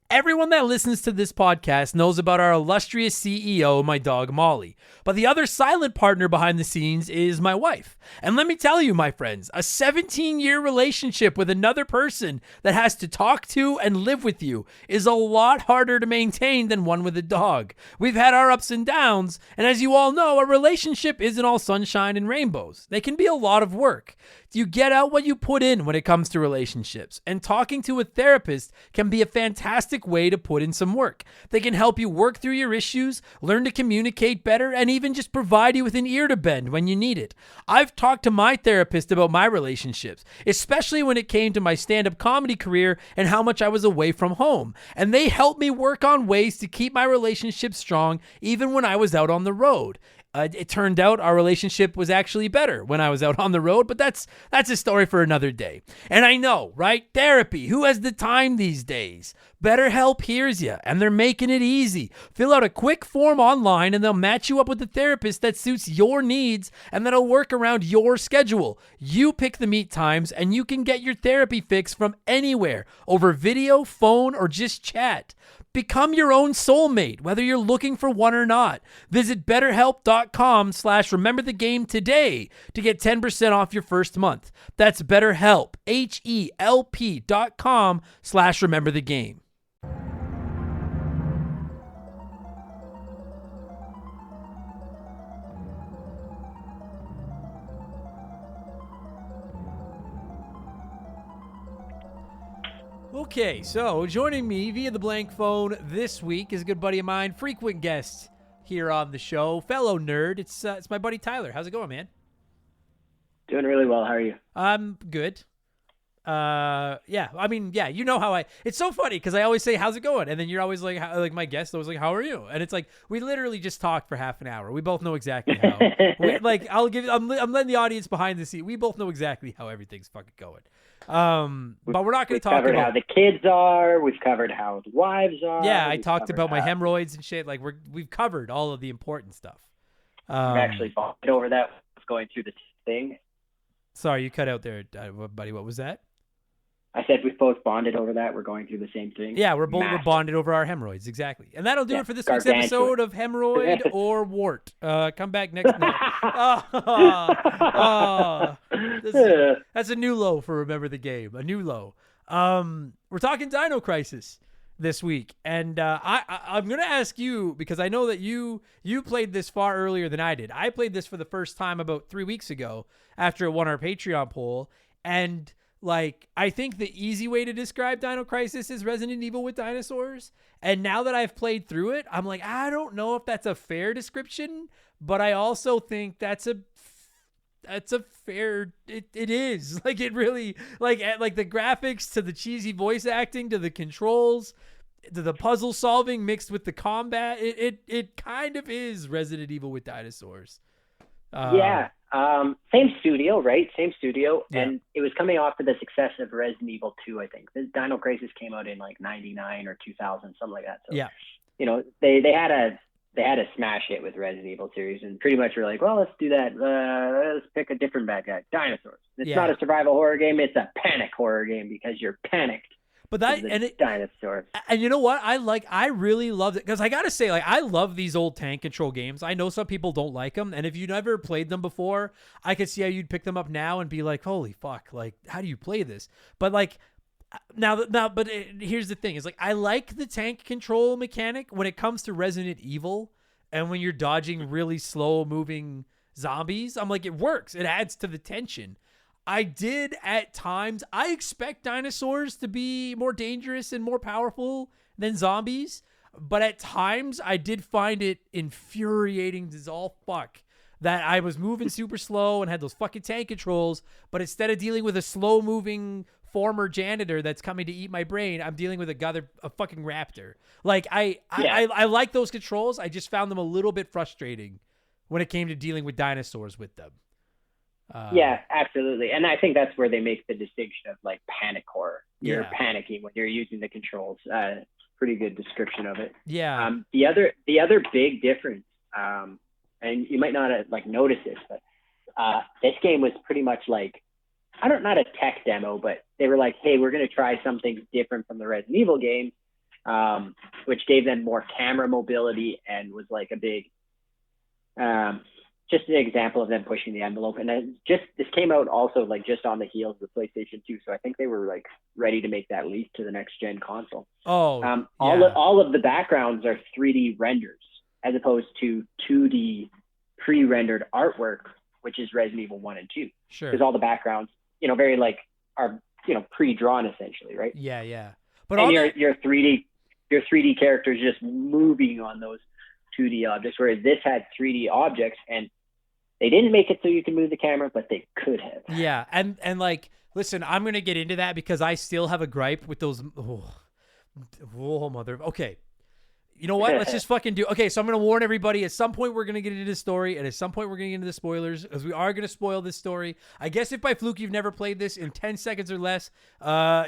Everyone that listens to this podcast knows about our illustrious CEO, my dog Molly. But the other silent partner behind the scenes is my wife. And let me tell you, my friends, a 17-year relationship with another person that has to talk to and live with you is a lot harder to maintain than one with a dog. We've had our ups and downs, and as you all know, a relationship isn't all sunshine and rainbows. They can be a lot of work. You get out what you put in when it comes to relationships, and talking to a therapist can be a fantastic way to put in some work. They can help you work through your issues, learn to communicate better, and even just provide you with an ear to bend when you need it. I've talked to my therapist about my relationships, especially when it came to my stand-up comedy career and how much I was away from home, and they helped me work on ways to keep my relationship strong even when I was out on the road. It turned out our relationship was actually better when I was out on the road, but that's a story for another day. And I know, right? Therapy. Who has the time these days? BetterHelp hears you, and they're making it easy. Fill out a quick form online, and they'll match you up with a therapist that suits your needs and that'll work around your schedule. You pick the meet times, and you can get your therapy fix from anywhere, over video, phone, or just chat. Become your own soulmate, whether you're looking for one or not. Visit BetterHelp.com/rememberthegame today to get 10% off your first month. That's BetterHelp, HELP.com/rememberthegame. Okay, so joining me via the blank phone this week is a good buddy of mine, frequent guest here on the show, fellow nerd. It's my buddy Tyler. How's it going, man? Doing really well. How are you? I'm good. Yeah. I mean, yeah. You know how It's so funny because I always say, "How's it going?" and then you're always like, my guest always like, "How are you?" And it's like we literally just talked for half an hour. We both know exactly how. I'm letting the audience behind the scene. We both know exactly how everything's fucking going. But we're not going to talk about how the kids are. We've covered how the wives are. Yeah, I talked about my hemorrhoids and shit. Like we've covered all of the important stuff. We've actually bonded over that. Going through the thing. Sorry, you cut out there, buddy. What was that? I said we've both bonded over that. We're going through the same thing. Yeah, we're bonded over our hemorrhoids. Exactly. And that'll do it for this week's episode of Hemorrhoid or Wart. Come back next month. That's a new low for Remember the Game. A new low. We're talking Dino Crisis this week. And I'm going to ask you, because I know that you played this far earlier than I did. I played this for the first time about 3 weeks ago after it won our Patreon poll. And I think the easy way to describe Dino Crisis is Resident Evil with dinosaurs. And now that I've played through it, I'm like, I don't know if that's a fair description, but I also think that's a fair, it is. It really, like the graphics to the cheesy voice acting to the controls to the puzzle solving mixed with the combat, it kind of is Resident Evil with dinosaurs. Yeah. Same studio, right? Same studio. Yeah. And it was coming off of the success of Resident Evil 2, I think. The Dino Crisis came out in 99 or 2000, something like that. So, yeah. They had a smash hit with Resident Evil series and pretty much were like, well, let's do that. Let's pick a different bad guy. Dinosaurs. It's not a survival horror game. It's a panic horror game because you're panicked. But that the and it, dinosaur. and you know what? I really loved it because I gotta say, like, I love these old tank control games. I know some people don't like them, and if you never played them before, I could see how you'd pick them up now and be like, "Holy fuck! Like, how do you play this?" But like here's the thing: is like I like the tank control mechanic when it comes to Resident Evil, and when you're dodging really slow moving zombies. I'm like, it works. It adds to the tension. I did at times. I expect dinosaurs to be more dangerous and more powerful than zombies, but at times I did find it infuriating as all fuck that I was moving super slow and had those fucking tank controls, but instead of dealing with a slow moving former janitor that's coming to eat my brain, I'm dealing with a fucking raptor. Like I like those controls. I just found them a little bit frustrating when it came to dealing with dinosaurs with them. Yeah, absolutely. And I think that's where they make the distinction of like panic horror. You're panicking when you're using the controls. Pretty good description of it. Yeah. The other big difference, and you might not have like noticed this, but this game was pretty much like, not a tech demo, but they were like, hey, we're going to try something different from the Resident Evil game, which gave them more camera mobility and was like a big, just an example of them pushing the envelope. And then this came out also like just on the heels of the PlayStation 2. So I think they were like ready to make that leap to the next gen console. All of the backgrounds are 3D renders as opposed to 2D pre-rendered artwork, which is Resident Evil 1 and 2. Sure. Because all the backgrounds, very like are, pre-drawn essentially, right? Yeah. But your 3D characters just moving on those 2D objects, whereas this had 3D objects, and they didn't make it so you can move the camera, but they could have. Yeah, and like, listen, I'm gonna get into that because I still have a gripe with those. Mother. Okay, you know what? Let's just fucking do. Okay, so I'm gonna warn everybody. At some point, we're gonna get into this story, and at some point, we're gonna get into the spoilers, because we are gonna spoil this story. I guess if by fluke you've never played this, in 10 seconds or less,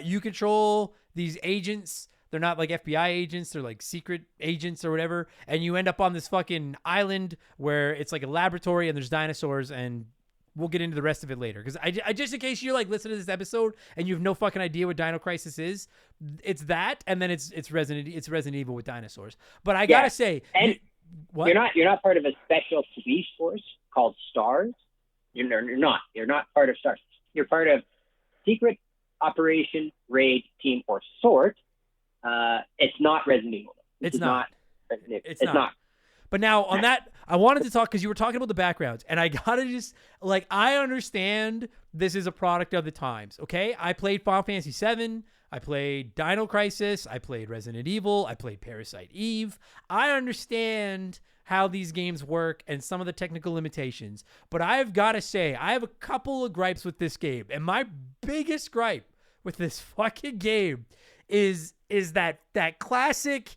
you control these agents. They're not like FBI agents. They're like secret agents or whatever. And you end up on this fucking island where it's like a laboratory and there's dinosaurs, and we'll get into the rest of it later. Because I just, in case you're like listening to this episode and you have no fucking idea what Dino Crisis is, it's that, and then it's Resident Evil with dinosaurs. But I gotta say, and you're not part of a special police force called STARS. You're not part of STARS. You're part of Secret Operation Raid Team or SORT. It's not Resident Evil. It's not. It's not. But now on that, I wanted to talk because you were talking about the backgrounds, and I gotta just like, I understand this is a product of the times. Okay, I played Final Fantasy VII. I played Dino Crisis. I played Resident Evil. I played Parasite Eve. I understand how these games work and some of the technical limitations, but I've got to say, I have a couple of gripes with this game, and my biggest gripe with this fucking game is that classic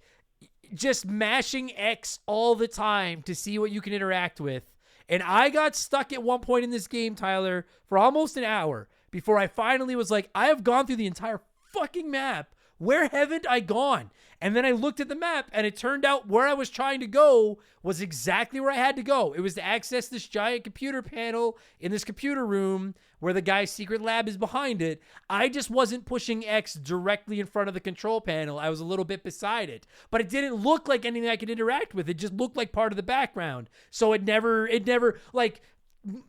just mashing X all the time to see what you can interact with. And I got stuck at one point in this game, Tyler, for almost an hour before I finally was like, I have gone through the entire fucking map. Where haven't I gone? And then I looked at the map, and it turned out where I was trying to go was exactly where I had to go. It was to access this giant computer panel in this computer room where the guy's secret lab is behind it. I just wasn't pushing X directly in front of the control panel. I was a little bit beside it. But it didn't look like anything I could interact with. It just looked like part of the background. So it never, like,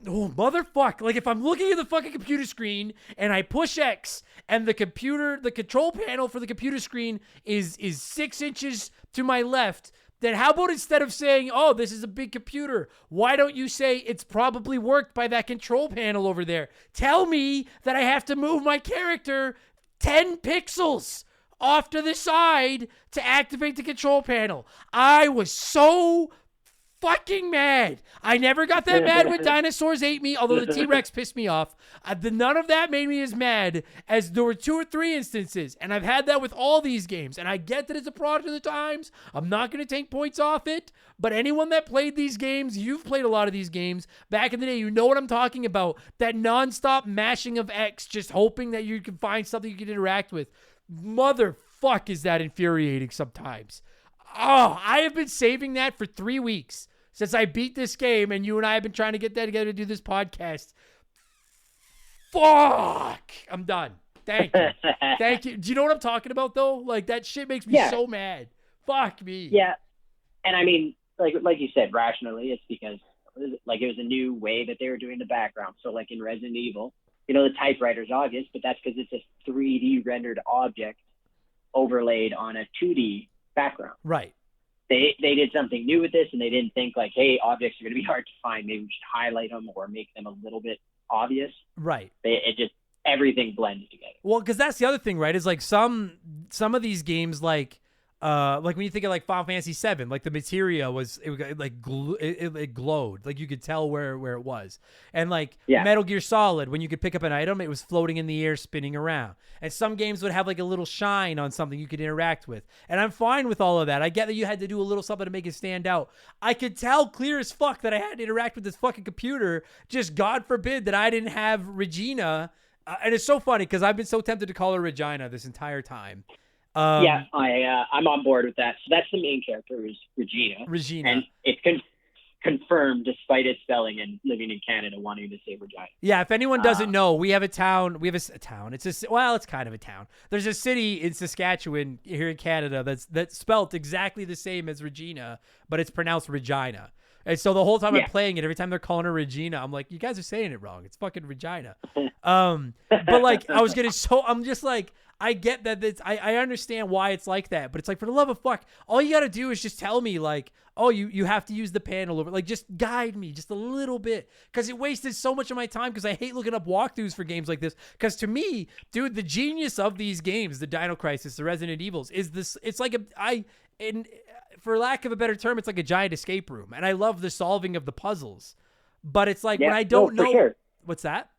oh, motherfuck. Like, if I'm looking at the fucking computer screen and I push X and the control panel for the computer screen is 6 inches to my left, then how about instead of saying, oh, this is a big computer, why don't you say it's probably worked by that control panel over there? Tell me that I have to move my character 10 pixels off to the side to activate the control panel. I was so fucking mad. I never got that mad when dinosaurs ate me, although the T-Rex pissed me off. None of that made me as mad as there were 2 or 3 instances, and I've had that with all these games, and I get that it's a product of the times. I'm not going to take points off it, but anyone that played these games, you've played a lot of these games back in the day, you know what I'm talking about. That nonstop mashing of X, just hoping that you can find something you can interact with. Motherfuck, is that infuriating sometimes. Oh, I have been saving that for 3 weeks since I beat this game, and you and I have been trying to get that together to do this podcast. Fuck! I'm done. Thank you. Thank you. Do you know what I'm talking about, though? Like, that shit makes me so mad. Fuck me. Yeah. And I mean, like you said, rationally, it's because like it was a new way that they were doing the background. So like in Resident Evil, the typewriter's obvious, but that's because it's a 3D rendered object overlaid on a 2D background. Right. They did something new with this, and they didn't think like, hey, objects are going to be hard to find. Maybe we should highlight them or make them a little bit obvious. Right. It just, everything blended together. Well, because that's the other thing, right? Is like some of these games, like when you think of like Final Fantasy VII, like the materia it glowed, like you could tell where it was, and like Metal Gear Solid, when you could pick up an item, it was floating in the air, spinning around. And some games would have like a little shine on something you could interact with, and I'm fine with all of that. I get that you had to do a little something to make it stand out. I could tell clear as fuck that I had to interact with this fucking computer. Just God forbid that I didn't have Regina. And it's so funny because I've been so tempted to call her Regina this entire time. I'm on board with that. So that's the main character, is Regina. And it's confirmed, despite its spelling and living in Canada, wanting to say Regina. Yeah, if anyone doesn't know, we have a town. We have a town. It's kind of a town. There's a city in Saskatchewan here in Canada that's spelt exactly the same as Regina, but it's pronounced Regina. And so the whole time I'm playing it, every time they're calling her Regina, I'm like, you guys are saying it wrong. It's fucking Regina. But like, I'm just like, I get that I understand why it's like that, but it's like, for the love of fuck, all you got to do is just tell me like, oh, you have to use the panel over, like, just guide me just a little bit, because it wasted so much of my time, because I hate looking up walkthroughs for games like this, because to me, dude, the genius of these games, the Dino Crisis, the Resident Evils, is this, it's like for lack of a better term, it's like a giant escape room, and I love the solving of the puzzles, but it's like, when I don't know, sure. What's that?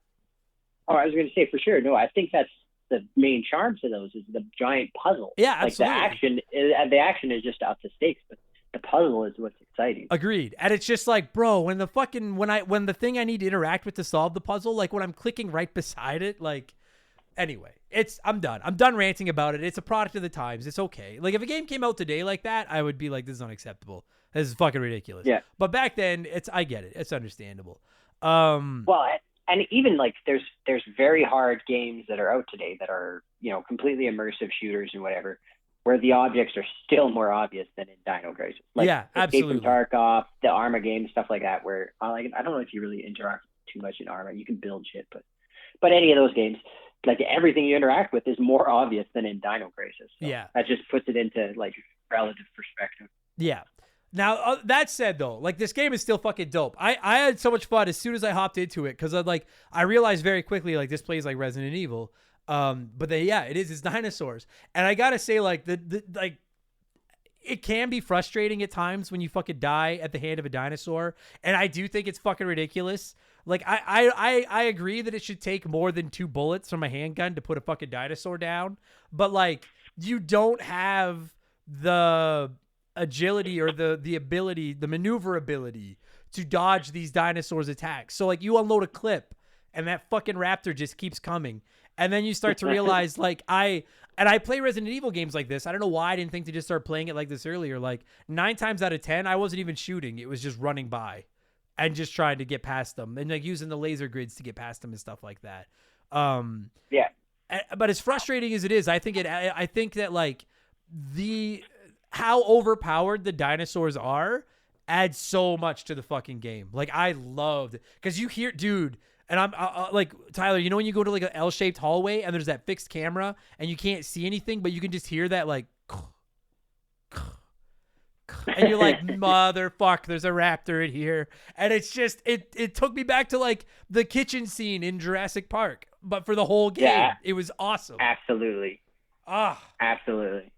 Oh, I was going to say, for sure. No, I think that's the main charm to those, is the giant puzzle. Yeah, absolutely. Like the action is just up to stakes, but the puzzle is what's exciting. Agreed. And it's just like, bro, when the thing I need to interact with to solve the puzzle, like when I'm clicking right beside it, like, anyway, I'm done. I'm done ranting about it. It's a product of the times. It's okay. Like, if a game came out today like that, I would be like, this is unacceptable. This is fucking ridiculous. Yeah. But back then, I get it. It's understandable. Well, and even like there's very hard games that are out today that are, completely immersive shooters and whatever, where the objects are still more obvious than in Dino Crisis. Like, absolutely. Escape from Tarkov, the Arma games, stuff like that, where I don't know if you really interact too much in Arma. You can build shit, but any of those games, like, everything you interact with is more obvious than in Dino Crisis. So that just puts it into like relative perspective. Yeah. Now, that said, though, like, this game is still fucking dope. I had so much fun as soon as I hopped into it, because I realized very quickly, like, this plays like Resident Evil. But it's dinosaurs. And I gotta say, like, it can be frustrating at times when you fucking die at the hand of a dinosaur. And I do think it's fucking ridiculous. Like, I agree that it should take more than 2 bullets from a handgun to put a fucking dinosaur down. But, like, you don't have the agility or the ability, the maneuverability to dodge these dinosaurs' attacks. So, like, you unload a clip and that fucking raptor just keeps coming. And then you start to realize, like, I play Resident Evil games like this. I don't know why I didn't think to just start playing it like this earlier. Like, 9 times out of 10, I wasn't even shooting. It was just running by and just trying to get past them and, like, using the laser grids to get past them and stuff like that. But as frustrating as it is, I think that, like, how overpowered the dinosaurs are adds so much to the fucking game. Like, I loved it, because you hear, dude, and I'm like, Tyler, when you go to like an L-shaped hallway and there's that fixed camera and you can't see anything, but you can just hear that, like, and you're like, motherfuck, there's a raptor in here. And it's just, it took me back to like the kitchen scene in Jurassic Park, but for the whole game. Yeah. It was awesome. Absolutely. Absolutely.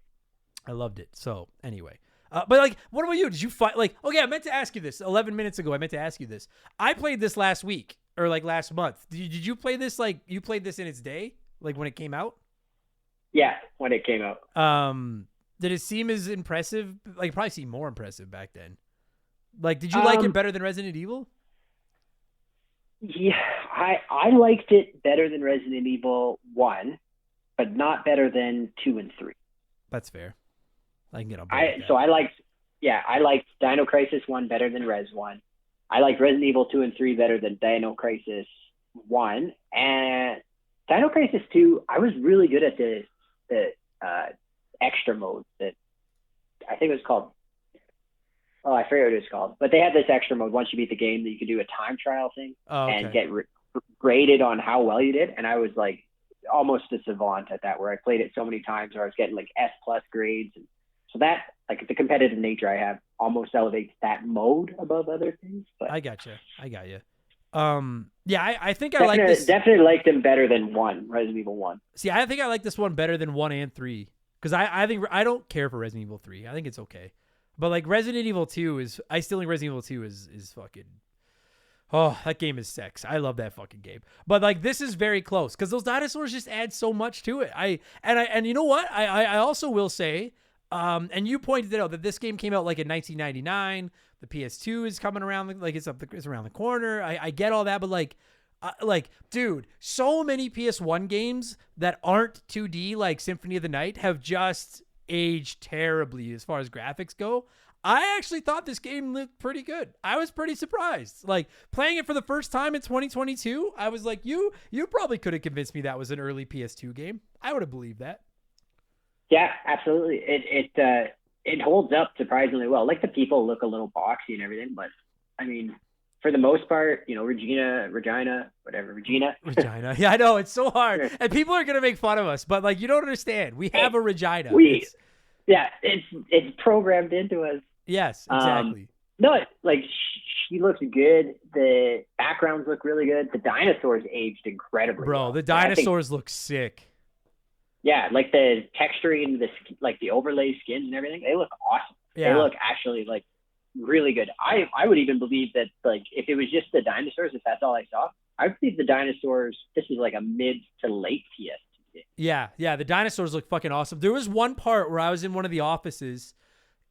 I loved it. So anyway, but like, what about you? Did you find, like, okay, I meant to ask you this 11 minutes ago. I meant to ask you this. I played this last week or like last month. Did you play this? Like, you played this in its day, like when it came out? Yeah, when it came out. Did it seem as impressive? Like, it probably seemed more impressive back then. Like, did you like it better than Resident Evil? Yeah, I liked it better than Resident Evil 1, but not better than 2 and 3. That's fair. I can get on board with that. So I liked Dino Crisis 1 better than Res 1. I liked Resident Evil 2 and 3 better than Dino Crisis 1. And Dino Crisis 2, I was really good at the extra mode that I think it was called. Oh, I forget what it was called. But they had this extra mode once you beat the game that you could do a time trial thing and get graded on how well you did. And I was like almost a savant at that, where I played it so many times where I was getting like S+ grades. And so that, like, the competitive nature I have almost elevates that mode above other things. But I got you. Yeah, I think I like this. Definitely like them better than Resident Evil 1. See, I think I like this one better than 1 and 3. Because I think I don't care for Resident Evil 3. I think it's okay. But like Resident Evil 2 I still think Resident Evil 2 is fucking, oh, that game is sex. I love that fucking game. But like this is very close because those dinosaurs just add so much to it. And you know what? I also will say, and you pointed out that this game came out like in 1999. The PS2 is coming around, like it's around the corner. I get all that, but like, dude, so many PS1 games that aren't 2D, like Symphony of the Night, have just aged terribly as far as graphics go. I actually thought this game looked pretty good. I was pretty surprised. Like, playing it for the first time in 2022, I was like, you probably could have convinced me that was an early PS2 game. I would have believed that. Yeah, absolutely. It holds up surprisingly well. Like, the people look a little boxy and everything, but I mean, for the most part, you know, Regina. Yeah, I know, it's so hard. And people are going to make fun of us, but like, you don't understand. We have a Regina. It's programmed into us. Yes, exactly. No, like, she looks good. The backgrounds look really good. The dinosaurs aged incredibly well. The dinosaurs look sick. Yeah, like the texturing, the overlay skins and everything, they look awesome. Yeah. They look actually like really good. I would even believe that, like, if it was just the dinosaurs, if that's all I saw, I would believe the dinosaurs, this is like a mid to late PS2 game. Yeah, the dinosaurs look fucking awesome. There was one part where I was in one of the offices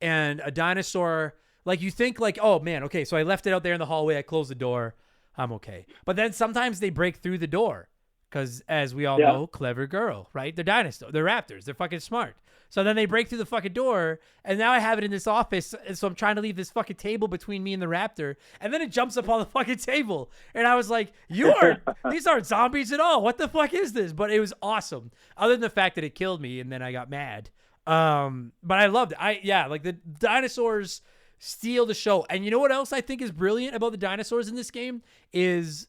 and a dinosaur, like, you think like, oh man, okay, so I left it out there in the hallway, I closed the door, I'm okay. But then sometimes they break through the door because, as we all know, clever girl, right? They're dinosaurs, they're raptors, they're fucking smart. So then they break through the fucking door, and now I have it in this office, and so I'm trying to leave this fucking table between me and the raptor, and then it jumps up on the fucking table. And I was like, these aren't zombies at all. What the fuck is this? But it was awesome. Other than the fact that it killed me, and then I got mad. But I loved it. Like, the dinosaurs steal the show. And you know what else I think is brilliant about the dinosaurs in this game is,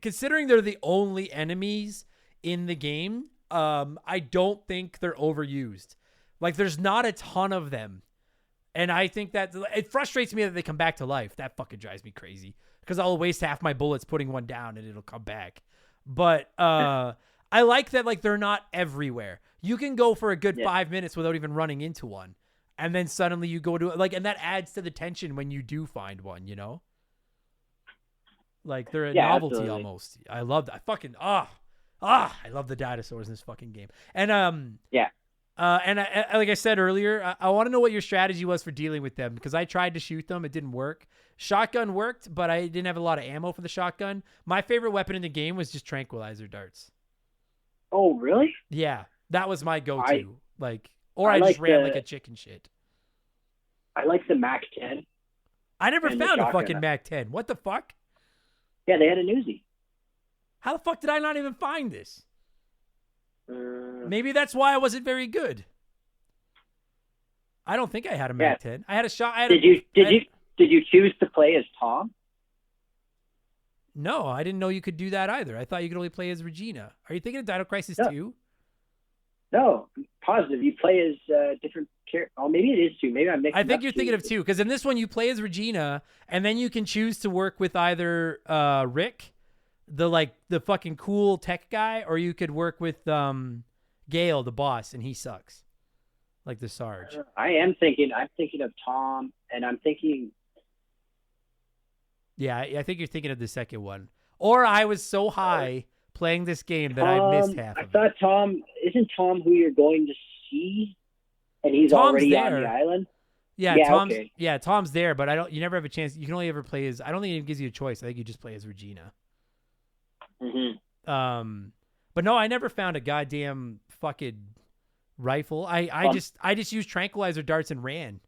considering they're the only enemies in the game, I don't think they're overused. Like, there's not a ton of them. And I think that it frustrates me that they come back to life. That fucking drives me crazy because I'll waste half my bullets putting one down and it'll come back. But I like that, like, they're not everywhere. You can go for a good 5 minutes without even running into one. And then suddenly you go to, like, and that adds to the tension when you do find one, you know? Like, they're a novelty absolutely. Almost. I love that. I fucking, I love the dinosaurs in this fucking game. And, and like I said earlier, I want to know what your strategy was for dealing with them, because I tried to shoot them. It didn't work. Shotgun worked, but I didn't have a lot of ammo for the shotgun. My favorite weapon in the game was just tranquilizer darts. Oh, really? Yeah, that was my go-to. I just ran like a chicken shit. I like the MAC-10. I never found a fucking MAC-10. What the fuck? Yeah, they had a Uzi. How the fuck did I not even find this? Maybe that's why I wasn't very good. I don't think I had a MAC-10. I had a shot. Did you choose to play as Tom? No, I didn't know you could do that either. I thought you could only play as Regina. Are you thinking of Dino Crisis 2? No, positive. You play as different characters. Oh, maybe it is 2. Maybe I'm mixing I think you're thinking of 2, because in this one you play as Regina, and then you can choose to work with either Rick, the fucking cool tech guy, or you could work with Gale, the boss, and he sucks, like the Sarge. I'm thinking of Tom, and I'm thinking. Yeah, I think you're thinking of the second one. Or I was so high playing this game that I missed half of it. I thought Tom, isn't Tom who you're going to see? And he's Tom's already there. On the island? Yeah, Tom's there, but you never have a chance. You can only ever play as, I don't think it gives you a choice. I think you just play as Regina. Mm-hmm. But no, I never found a goddamn fucking rifle. I just used tranquilizer darts and ran.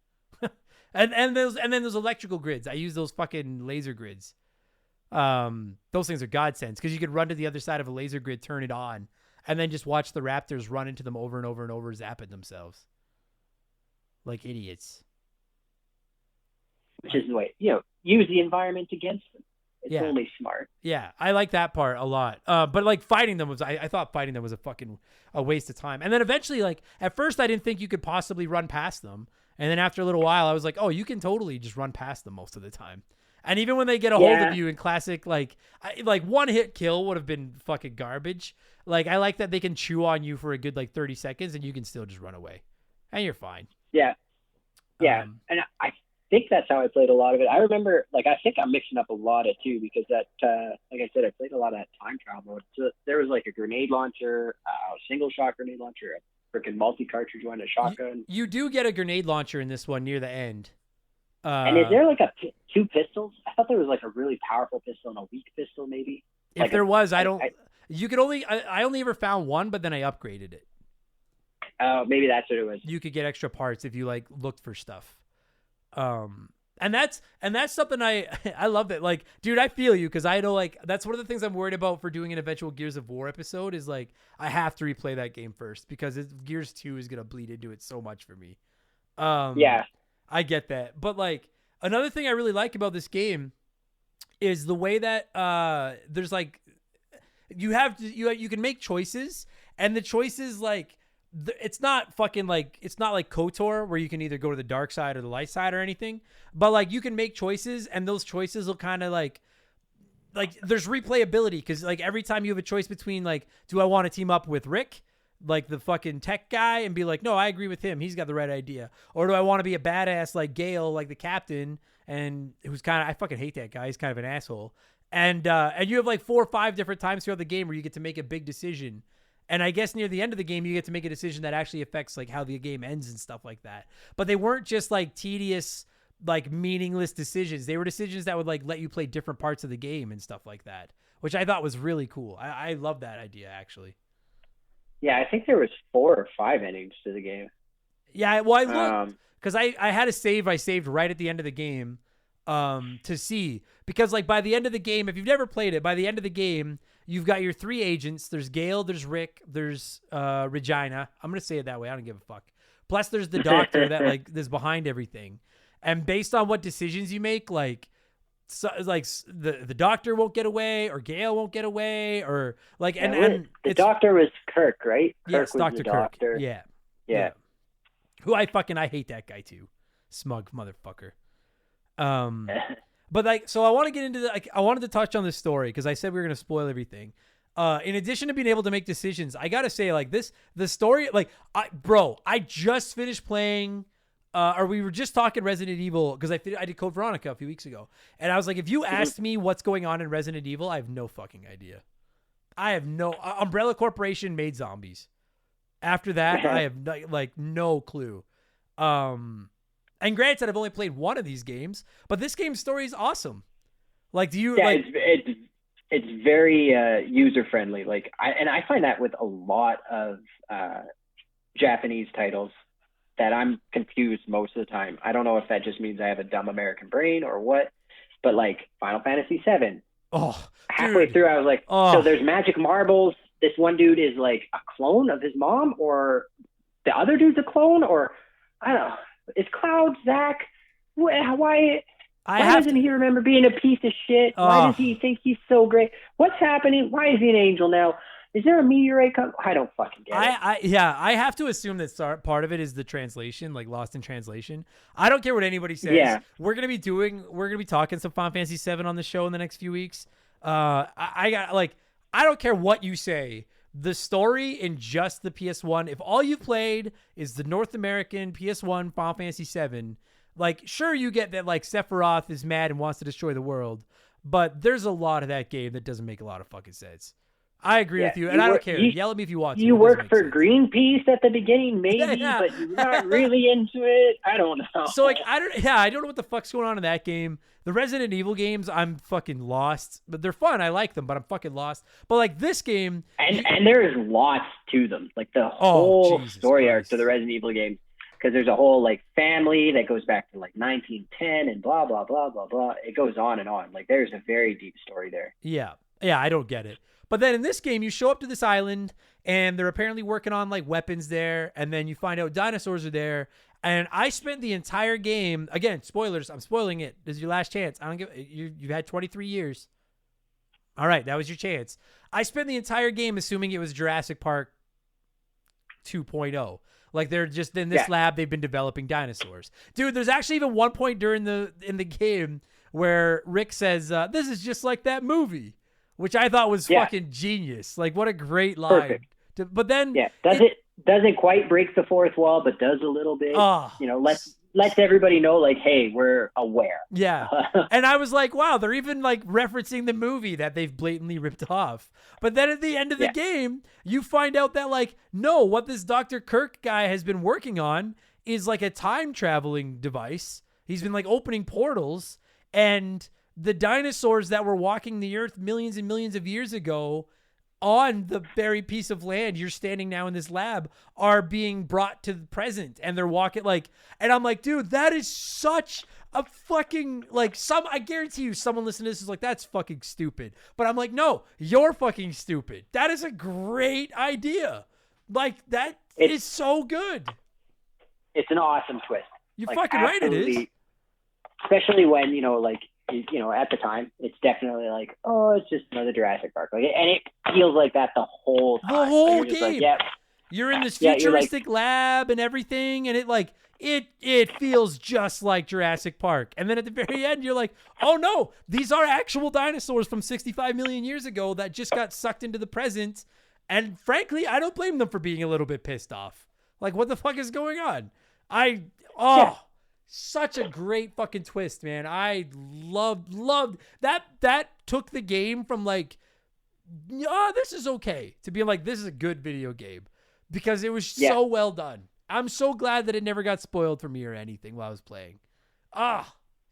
and then those electrical grids. I use those fucking laser grids. Those things are godsends because you could run to the other side of a laser grid, turn it on, and then just watch the Raptors run into them over and over and over, zapping themselves like idiots. Which is the way, use the environment against them. It's only smart. Yeah, I like that part a lot. But like fighting them was, I thought fighting them was a waste of time. And then eventually, like at first, I didn't think you could possibly run past them. And then after a little while, I was like, oh, you can totally just run past them most of the time. And even when they get a hold of you in classic, like one hit kill would have been fucking garbage. Like I like that they can chew on you for a good like 30 seconds and you can still just run away, and you're fine. Yeah, and I think that's how I played a lot of it. I remember, like, I think I'm mixing up a lot of too because that, like I said, I played a lot of that time trial mode. So there was like a grenade launcher, single shot grenade launcher, a freaking multi cartridge one, a shotgun. You do get a grenade launcher in this one near the end. And is there like two pistols? I thought there was like a really powerful pistol and a weak pistol, maybe. If like there was, I don't. You could only. I only ever found one, but then I upgraded it. Maybe that's what it was. You could get extra parts if you like looked for stuff. And that's something I love it. Like, dude, I feel you because I know like that's one of the things I'm worried about for doing an eventual Gears of War episode is like I have to replay that game first because Gears 2 is gonna bleed into it so much for me. Yeah. I get that. But like another thing I really like about this game is the way that there's like you can make choices, and the choices like it's not like KOTOR where you can either go to the dark side or the light side or anything, but like you can make choices and those choices will kind of like there's replayability because like every time you have a choice between like, do I want to team up with Rick, like the fucking tech guy, and be like, no, I agree with him, he's got the right idea, or do I want to be a badass like Gale, like the captain, and who's kind of, I fucking hate that guy, he's kind of an asshole, and you have like 4 or 5 different times throughout the game where you get to make a big decision. And I guess near the end of the game, you get to make a decision that actually affects like how the game ends and stuff like that. But they weren't just like tedious, like meaningless decisions. They were decisions that would like let you play different parts of the game and stuff like that, which I thought was really cool. I love that idea actually. Yeah, I think there was 4 or 5 endings to the game. Yeah, well, I looked because I had a save. I saved right at the end of the game to see, because like by the end of the game, if you've never played it, by the end of the game, you've got your 3 agents. There's Gale, there's Rick, there's Regina. I'm gonna say it that way. I don't give a fuck. Plus, there's the doctor that like is behind everything. And based on what decisions you make, like, so, like the doctor won't get away, or Gale won't get away, or like, and the doctor was Kirk, right? Yes, Kirk was Dr. the Kirk. doctor. Yeah. Who I hate that guy too, smug motherfucker. But like, so I want to get into I wanted to touch on this story because I said we were gonna spoil everything. In addition to being able to make decisions, I gotta say, like the story, like, I just finished playing. Or we were just talking Resident Evil because I did Code Veronica a few weeks ago, and I was like, if you asked me what's going on in Resident Evil, I have no fucking idea. I have no. Umbrella Corporation made zombies. After that, I have no clue. And granted, I've only played one of these games, but this game's story is awesome. Like, do you like? It's very user friendly. Like, I find that with a lot of Japanese titles, that I'm confused most of the time. I don't know if that just means I have a dumb American brain or what, but like Final Fantasy VII. Oh, halfway dude. through, I was like, so there's magic marbles. This one dude is like a clone of his mom, or the other dude's a clone, or I don't know. Is Cloud Zach? Why doesn't he remember being a piece of shit? Why does he think he's so great? What's happening? Why is he an angel now? Is there a meteorite coming? I don't fucking get it. I have to assume that part of it is the translation, like lost in translation. I don't care what anybody says. Yeah. We're gonna be talking some Final Fantasy VII on the show in the next few weeks. I don't care what you say. The story in just the PS1, if all you've played is the North American PS1 Final Fantasy VII, like, sure, you get that like Sephiroth is mad and wants to destroy the world, but there's a lot of that game that doesn't make a lot of fucking sense. I agree with you, and I don't care. Yell at me if you want to. You work for Greenpeace at the beginning, maybe, but you're not really into it. I don't know. So, like, I don't know what the fuck's going on in that game. The Resident Evil games, I'm fucking lost. But they're fun. I like them, but I'm fucking lost. But, like, this game... And there is lots to them. Like, the whole story arc to the Resident Evil games. because there's a whole like family that goes back to like 1910 and blah blah blah blah blah. It goes on and on. Like there's a very deep story there. Yeah, I don't get it. But then in this game, you show up to this island, and they're apparently working on like weapons there, and then you find out dinosaurs are there. And I spent the entire game, again, spoilers. I'm spoiling it. This is your last chance. I don't give you. You've had 23 years. All right, that was your chance. I spent the entire game assuming it was Jurassic Park 2.0. Like they're just in this lab, they've been developing dinosaurs. Dude, there's actually even one point in the game where Rick says, "This is just like that movie," which I thought was fucking genius. Like, what a great line. Perfect. But then, doesn't quite break the fourth wall, but does a little bit. Lets everybody know, like, hey, we're aware. Yeah. And I was like, wow, they're even like referencing the movie that they've blatantly ripped off. But then at the end of the game, you find out that like, no, what this Dr. Kirk guy has been working on is like a time traveling device. He's been like opening portals, and the dinosaurs that were walking the earth millions and millions of years ago on the very piece of land you're standing now in this lab are being brought to the present, and they're walking like, and I'm like, dude, that is such a fucking like I guarantee you someone listening to this is like, that's fucking stupid. But I'm like, no, you're fucking stupid. That is a great idea. Like is so good. It's an awesome twist. You're like, fucking right. It is. Especially when, at the time, it's definitely like, oh, it's just another Jurassic Park. Like, and it feels like that the whole time. The whole game. Like, yeah. You're in this futuristic lab and everything, and it feels just like Jurassic Park. And then at the very end, you're like, oh no, these are actual dinosaurs from 65 million years ago that just got sucked into the present. And frankly, I don't blame them for being a little bit pissed off. Like, what the fuck is going on? Such a great fucking twist, man. I loved that. That took the game from like, this is okay, to being like, this is a good video game, because it was so well done. I'm so glad that it never got spoiled for me or anything while I was playing.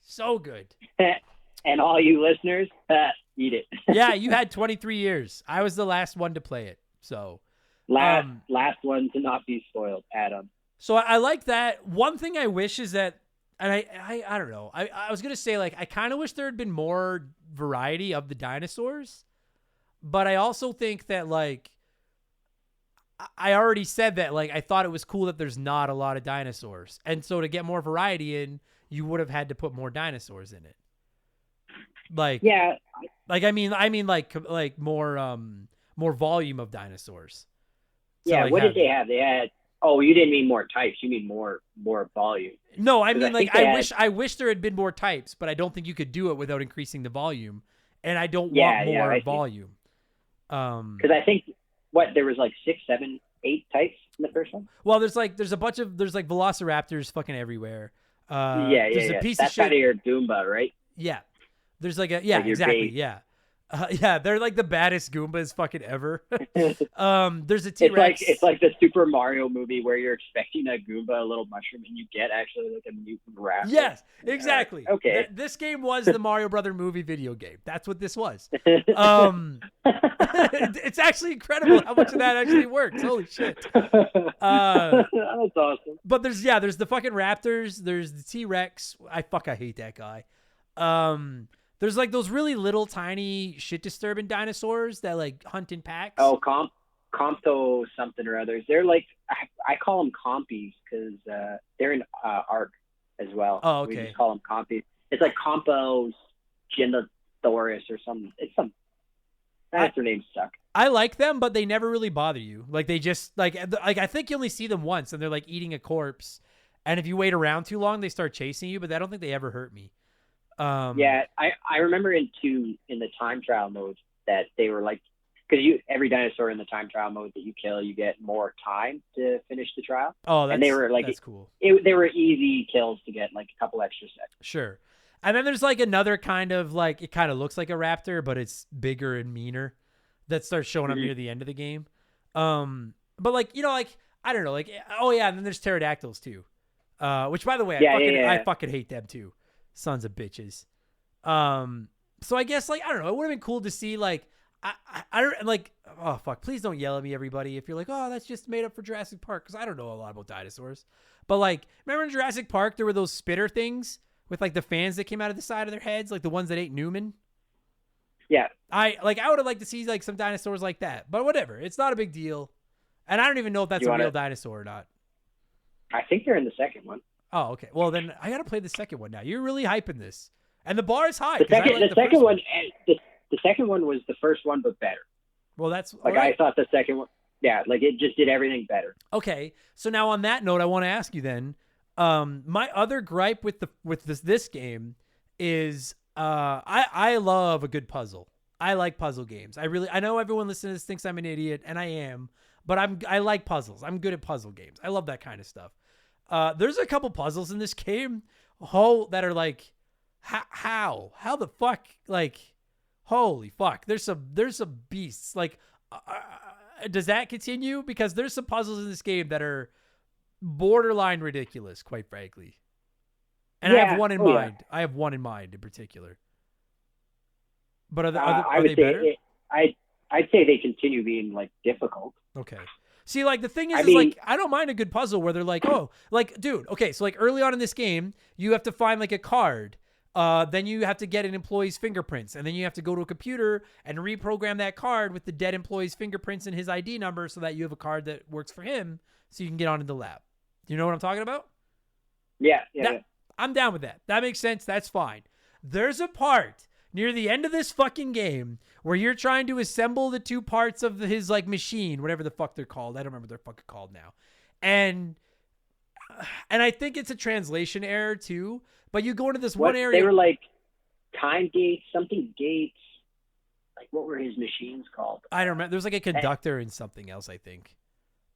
So good. And all you listeners, eat it. Yeah, you had 23 years. I was the last one to play it. So last one to not be spoiled, Adam. So I like that. One thing I wish is that, and I don't know. I was going to say, like, I kind of wish there had been more variety of the dinosaurs. But I also think that, like, I already said that, like, I thought it was cool that there's not a lot of dinosaurs. And so to get more variety in, you would have had to put more dinosaurs in it. Like, yeah. Like, I mean, like more volume of dinosaurs. So, yeah, like, what did they have? They had, oh, you didn't mean more types. You mean more volume. No, I mean, like, I wish there had been more types, but I don't think you could do it without increasing the volume. And I don't want more volume. Because I think, there was like 6, 7, 8 types in the first one? Well, there's like velociraptors fucking everywhere. There's a piece That's of shit. Kind of your Goomba, right? Yeah. There's like exactly. Bait. Yeah. They're like the baddest Goombas fucking ever. There's a T-Rex. It's like the Super Mario movie where you're expecting a Goomba, a little mushroom, and you get actually like a mutant raptor. Yes, exactly. Okay. This game was the Mario Brother movie video game. That's what this was. It's actually incredible how much of that actually works. Holy shit. That's awesome. But there's the fucking raptors. There's the T-Rex. I hate that guy. There's like those really little tiny shit disturbing dinosaurs that like hunt in packs. Oh, Compto something or others. They're like, I call them compies because they're in Ark as well. Oh, okay. We just call them compies. It's like Compos Ginosaurus or something. It's some. That's their names suck. I like them, but they never really bother you. Like they just like I think you only see them once, and they're like eating a corpse. And if you wait around too long, they start chasing you. But I don't think they ever hurt me. I remember in the time trial mode that they were like, because every dinosaur in the time trial mode that you kill, you get more time to finish the trial. Oh, and they were like, that's cool. They were easy kills to get like a couple extra seconds. Sure. And then there's like another kind of like, it kind of looks like a raptor, but it's bigger and meaner, that starts showing up near the end of the game. But like, like, I don't know, like, oh yeah. And then there's pterodactyls too. Which by the way, I fucking hate them too. Sons of bitches. So I guess like, I don't know, it would have been cool to see like, I don't like. Oh fuck! Please don't yell at me, everybody. If you're like, oh, that's just made up for Jurassic Park, because I don't know a lot about dinosaurs. But like, remember in Jurassic Park there were those spitter things with like the fans that came out of the side of their heads, like the ones that ate Newman. Yeah. I would have liked to see like some dinosaurs like that, but whatever. It's not a big deal, and I don't even know if that's a real dinosaur or not. I think they're in the second one. Oh, okay. Well, then I gotta play the second one now. You're really hyping this, and the bar is high. The second one. The second one was the first one, but better. Well, that's like right. I thought the second one. Yeah, like it just did everything better. Okay, so now on that note, I want to ask you then. My other gripe with this game is I love a good puzzle. I like puzzle games. I know everyone listening to this thinks I'm an idiot, and I am, but I like puzzles. I'm good at puzzle games. I love that kind of stuff. There's a couple puzzles in this game that are like, how the fuck, like, holy fuck. There's some beasts. Like, does that continue? Because there's some puzzles in this game that are borderline ridiculous, quite frankly. And I have one in mind. Yeah. I have one in mind in particular. But are they better? I'd say they continue being like difficult. Okay. See, like the thing is, like I don't mind a good puzzle where they're like, oh, like dude, okay, so like early on in this game, you have to find like a card. Then you have to get an employee's fingerprints, and then you have to go to a computer and reprogram that card with the dead employee's fingerprints and his ID number so that you have a card that works for him so you can get onto the lab. Do you know what I'm talking about? Yeah. I'm down with that. That makes sense. That's fine. There's a part near the end of this fucking game where you're trying to assemble the two parts of his like machine, whatever the fuck they're called. I don't remember what they're fucking called now. And I think it's a translation error too. But you go into this one area. They were like time gates, something gates. Like what were his machines called? I don't remember. There's like a conductor and something else, I think.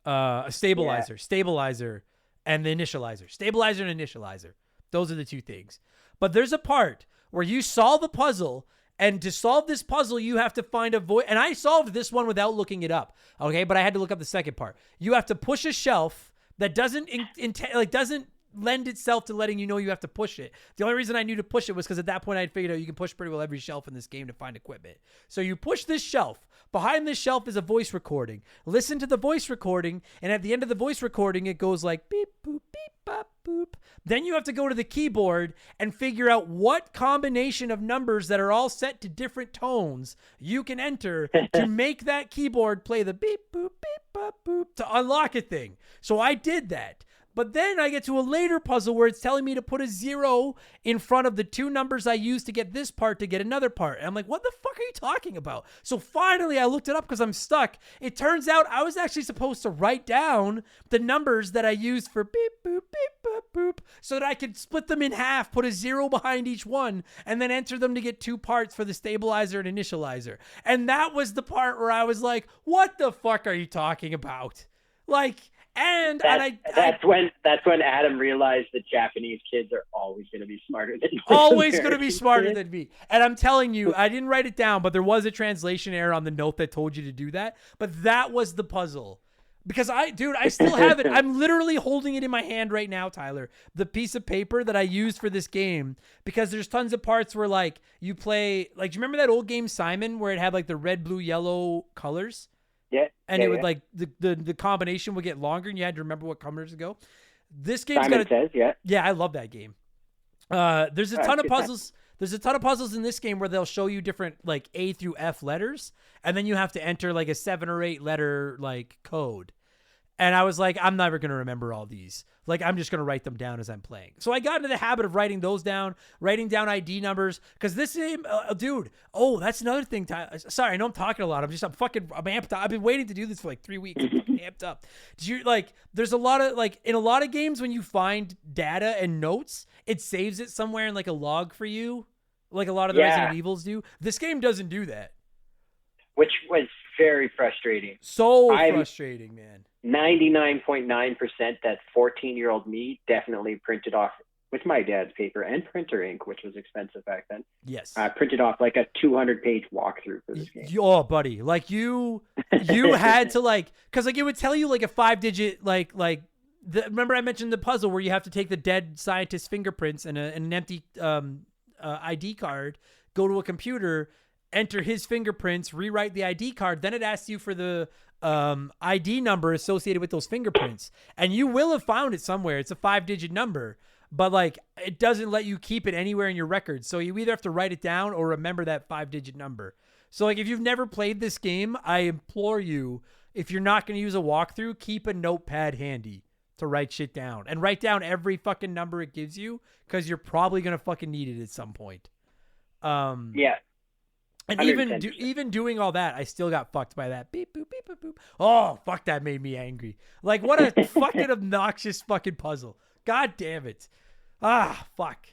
A stabilizer, and the initializer. Stabilizer and initializer. Those are the two things. But there's a part where you solve a puzzle, and to solve this puzzle, you have to find a void. And I solved this one without looking it up. Okay, but I had to look up the second part. You have to push a shelf that doesn't lend itself to letting you know you have to push it. The only reason I knew to push it was because at that point I had figured out you can push pretty well every shelf in this game to find equipment. So you push this shelf. Behind this shelf is a voice recording. Listen to the voice recording, and at the end of the voice recording, it goes like beep, boop, beep, bop, boop. Then you have to go to the keyboard and figure out what combination of numbers that are all set to different tones you can enter to make that keyboard play the beep, boop, beep, bop, boop to unlock a thing. So I did that. But then I get to a later puzzle where it's telling me to put a 0 in front of the two numbers I used to get this part to get another part. And I'm like, what the fuck are you talking about? So finally I looked it up because I'm stuck. It turns out I was actually supposed to write down the numbers that I used for beep, boop, beep, boop, boop, so that I could split them in half, put a 0 behind each one, and then enter them to get two parts for the stabilizer and initializer. And that was the part where I was like, what the fuck are you talking about? Like... That's when Adam realized that Japanese kids are always going to be smarter than always going to be smarter than me. And I'm telling you, I didn't write it down, but there was a translation error on the note that told you to do that. But that was the puzzle. Because I still have it. I'm literally holding it in my hand right now, Tyler. The piece of paper that I used for this game, because there's tons of parts where like you play, like, do you remember that old game Simon where it had like the red, blue, yellow colors? Yeah. And it would like the combination would get longer and you had to remember what colors to go. This game's Simon Says, yeah. Yeah, I love that game. There's a ton of puzzles. There's a ton of puzzles in this game where they'll show you different like A through F letters, and then you have to enter like a 7 or 8 letter like code. And I was like, I'm never going to remember all these. Like, I'm just going to write them down as I'm playing. So I got into the habit of writing those down, writing down ID numbers. Because this game, dude, that's another thing. Sorry, I know I'm talking a lot. I'm amped up. I've been waiting to do this for like 3 weeks. I'm fucking amped up. There's a lot of, like, in a lot of games when you find data and notes, it saves it somewhere in like a log for you. Like a lot of the Resident Evils do. This game doesn't do that. Which was very frustrating. Frustrating, man. 99.9% that 14-year-old me definitely printed off with my dad's paper and printer ink, which was expensive back then. Yes. I printed off like a 200-page walkthrough for this game. Oh, buddy. Like you had to like, because like it would tell you like a 5-digit, remember I mentioned the puzzle where you have to take the dead scientist's fingerprints and an empty ID card, go to a computer, enter his fingerprints, rewrite the ID card. Then it asks you for the ID number associated with those fingerprints. And you will have found it somewhere. It's a 5-digit number, but like it doesn't let you keep it anywhere in your records. So you either have to write it down or remember that 5-digit number. So like if you've never played this game, I implore you, if you're not going to use a walkthrough, keep a notepad handy to write shit down and write down every fucking number it gives you, because you're probably going to fucking need it at some point. Yeah. And even doing all that, I still got fucked by that. Beep, boop, beep, boop, boop. Oh, fuck, that made me angry. Like, what a fucking obnoxious fucking puzzle. God damn it. Ah, fuck.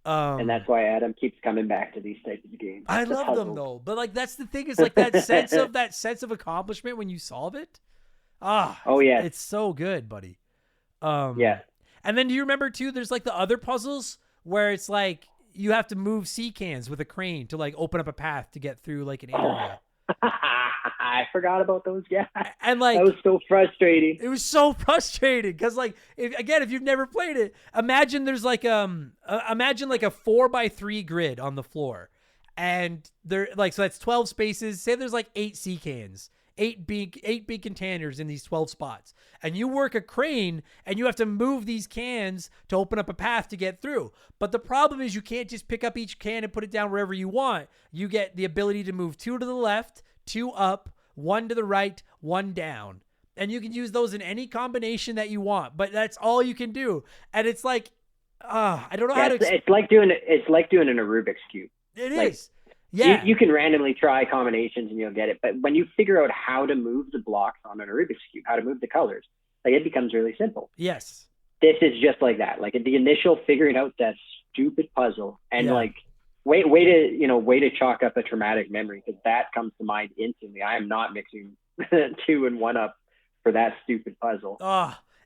And that's why Adam keeps coming back to these types of games. I love them though, but like that's the thing is like that sense of accomplishment when you solve it. Oh yeah, it's so good, buddy. Yeah. And then do you remember too? There's like the other puzzles where it's like you have to move sea cans with a crane to like open up a path to get through like an area. I forgot about those guys. And like that was so frustrating. It was so frustrating because like if you've never played it, imagine there's like imagine like a 4x3 grid on the floor, and there like so that's 12 spaces. Say there's like 8 sea cans. 8 big containers in these 12 spots, and you work a crane and you have to move these cans to open up a path to get through. But the problem is you can't just pick up each can and put it down wherever you want. You get the ability to move 2 to the left, 2 up, 1 to the right, 1 down, and you can use those in any combination that you want, but that's all you can do. And it's like I don't know how to it's like doing an Rubik's cube. It is. Yeah, you can randomly try combinations and you'll get it. But when you figure out how to move the blocks on an Rubik's Cube, how to move the colors, like it becomes really simple. Yes. This is just like that. Like the initial figuring out that stupid puzzle and like way to chalk up a traumatic memory, because that comes to mind instantly. I am not mixing 2 and 1 up for that stupid puzzle.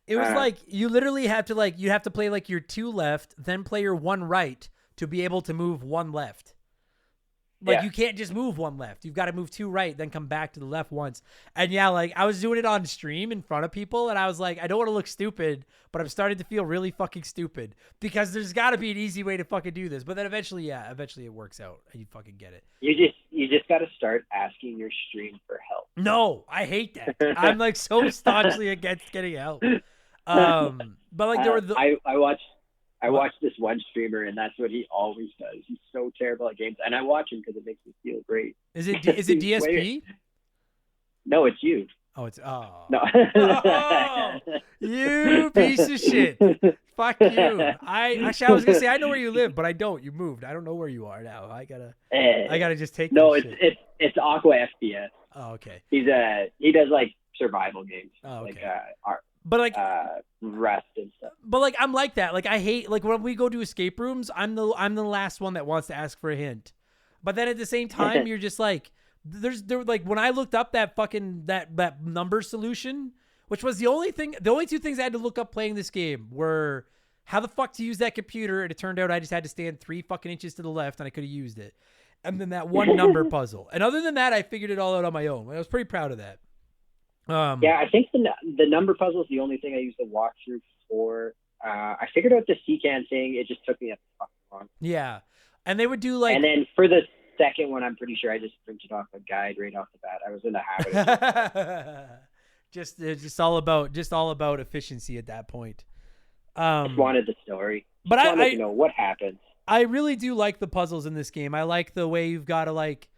It was like you literally have to you have to play like your 2 left, then play your 1 right to be able to move 1 left. Like you can't just move 1 left. You've got to move 2 right, then come back to the left once. And yeah, like I was doing it on stream in front of people, and I was like, I don't want to look stupid, but I'm starting to feel really fucking stupid because there's got to be an easy way to fucking do this. But then eventually it works out and you fucking get it. You just got to start asking your stream for help. No, I hate that. I'm like so staunchly against getting help. But like there were I watch this one streamer, and that's what he always does. He's so terrible at games, and I watch him because it makes me feel great. Is it DSP? No, it's you. Oh, it's no. Oh, you piece of shit! Fuck you! I was gonna say I know where you live, but I don't. You moved. I don't know where you are now. I gotta just take. No, it's Aqua FPS. Oh, okay. He does like survival games. Oh, okay. But like rest and stuff. But like I'm like that. Like I hate like when we go to escape rooms, I'm the last one that wants to ask for a hint. But then at the same time, you're just like there like when I looked up that fucking that number solution, which was the only 2 things I had to look up playing this game were how the fuck to use that computer, and it turned out I just had to stand 3 fucking inches to the left and I could have used it. And then that 1 number puzzle. And other than that, I figured it all out on my own. I was pretty proud of that. I think the number puzzle is the only thing I used the walkthrough for. I figured out the C-can thing. It just took me a fucking long. Yeah, and they would do like. And then for the second one, I'm pretty sure I just printed off a guide right off the bat. I was in the habit of just all about efficiency at that point. Just wanted the story. But I wanted to know what happens. I really do like the puzzles in this game. I like the way you've got to like.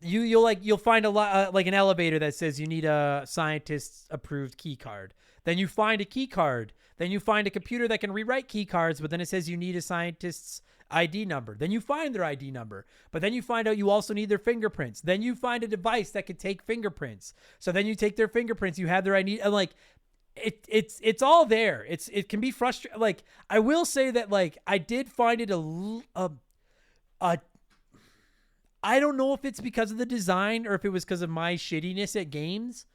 You'll find a lot like an elevator that says you need a scientist's approved key card. Then you find a key card. Then you find a computer that can rewrite key cards, but then it says you need a scientist's ID number. Then you find their ID number, but then you find out you also need their fingerprints. Then you find a device that can take fingerprints. So then you take their fingerprints, you have their ID, and like it's all there. It can be frustrating. Like I will say that like I did find it a I don't know if it's because of the design or if it was because of my shittiness at games,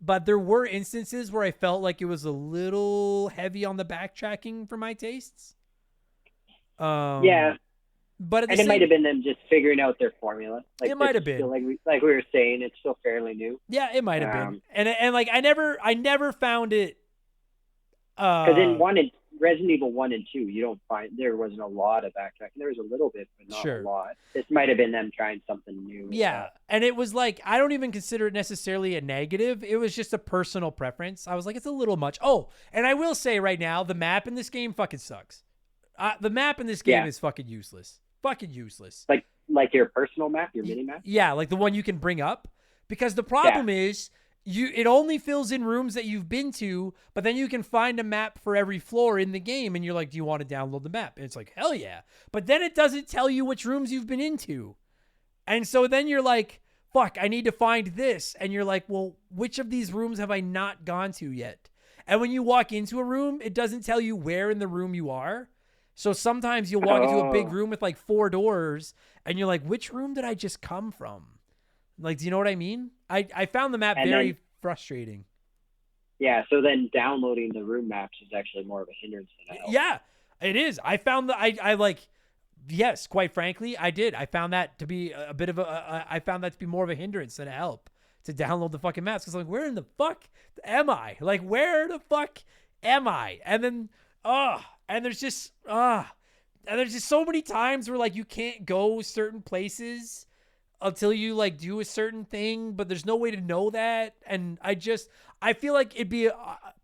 but there were instances where I felt like it was a little heavy on the backtracking for my tastes. Yeah. But it might have been them just figuring out their formula. Like, it might have been. Like we were saying, it's still fairly new. Yeah, it might have been. And like I never found it. Because in Resident Evil 1 and 2, you don't find there wasn't a lot of backtracking. There was a little bit, but not a lot. This might have been them trying something new. Yeah, and it was like, I don't even consider it necessarily a negative. It was just a personal preference. I was like, it's a little much. Oh, and I will say right now, the map in this game fucking sucks. The map in this game is fucking useless. Fucking useless. Like your personal map, your mini map? Yeah, like the one you can bring up. Because the problem is, it only fills in rooms that you've been to, but then you can find a map for every floor in the game, and you're like, do you want to download the map? And it's like, hell yeah. But then it doesn't tell you which rooms you've been into. And so then you're like, fuck, I need to find this. And you're like, well, which of these rooms have I not gone to yet? And when you walk into a room, it doesn't tell you where in the room you are. So sometimes you'll walk into a big room with like 4 doors, and you're like, which room did I just come from? Like, do you know what I mean? I found the map very frustrating. Yeah, so then downloading the room maps is actually more of a hindrance than a help. Yeah, it is. I found that yes, quite frankly, I did. I found that to be a bit of I found that to be more of a hindrance than a help to download the fucking maps. Because I'm like, where in the fuck am I? Like, where the fuck am I? And then, and there's just so many times where like you can't go certain places until you like do a certain thing, but there's no way to know that. And I feel like it'd be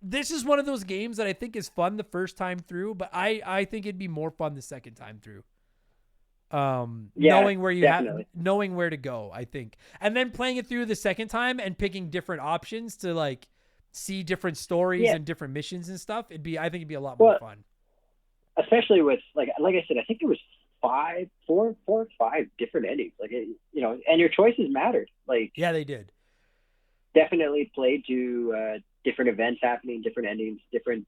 this is one of those games that I think is fun the first time through, but I think it'd be more fun the second time through. Knowing where knowing where to go, I think. And then playing it through the second time and picking different options to like see different stories and different missions and stuff. I think it'd be a lot more fun. Especially with like I said, I think there was 4 or 5 different endings. Like, and your choices mattered. Like, yeah, they did. Definitely played to different events happening, different endings, different,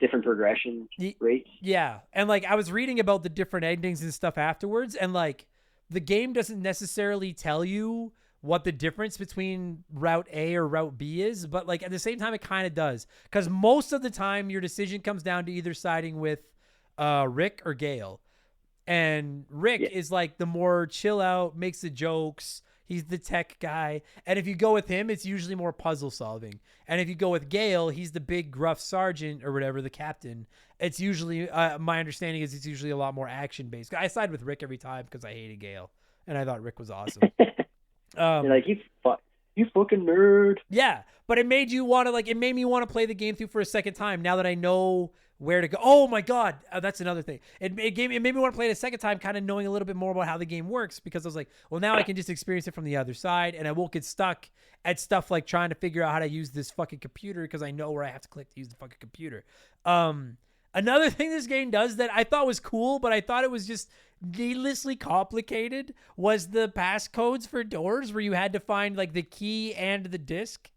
different progression rates. Yeah. And like, I was reading about the different endings and stuff afterwards. And like, the game doesn't necessarily tell you what the difference between route A or route B is, but like at the same time, it kind of does. Because most of the time your decision comes down to either siding with Rick or Gale. And Rick is like the more chill out, makes the jokes. He's the tech guy. And if you go with him, it's usually more puzzle solving. And if you go with Gale, he's the big gruff sergeant or whatever, the captain. It's usually, my understanding is it's usually a lot more action based. I side with Rick every time because I hated Gale. And I thought Rick was awesome. You're like, you fucking nerd. Yeah. But it made you want to it made me want to play the game through for a second time now that I know where to go. Oh my God. That's another thing. It made me want to play it a second time, kind of knowing a little bit more about how the game works, because I was like, well, now I can just experience it from the other side, and I won't get stuck at stuff like trying to figure out how to use this fucking computer because I know where I have to click to use the fucking computer. Another thing this game does that I thought was cool, but I thought it was just needlessly complicated, was the passcodes for doors where you had to find like the key and the disc.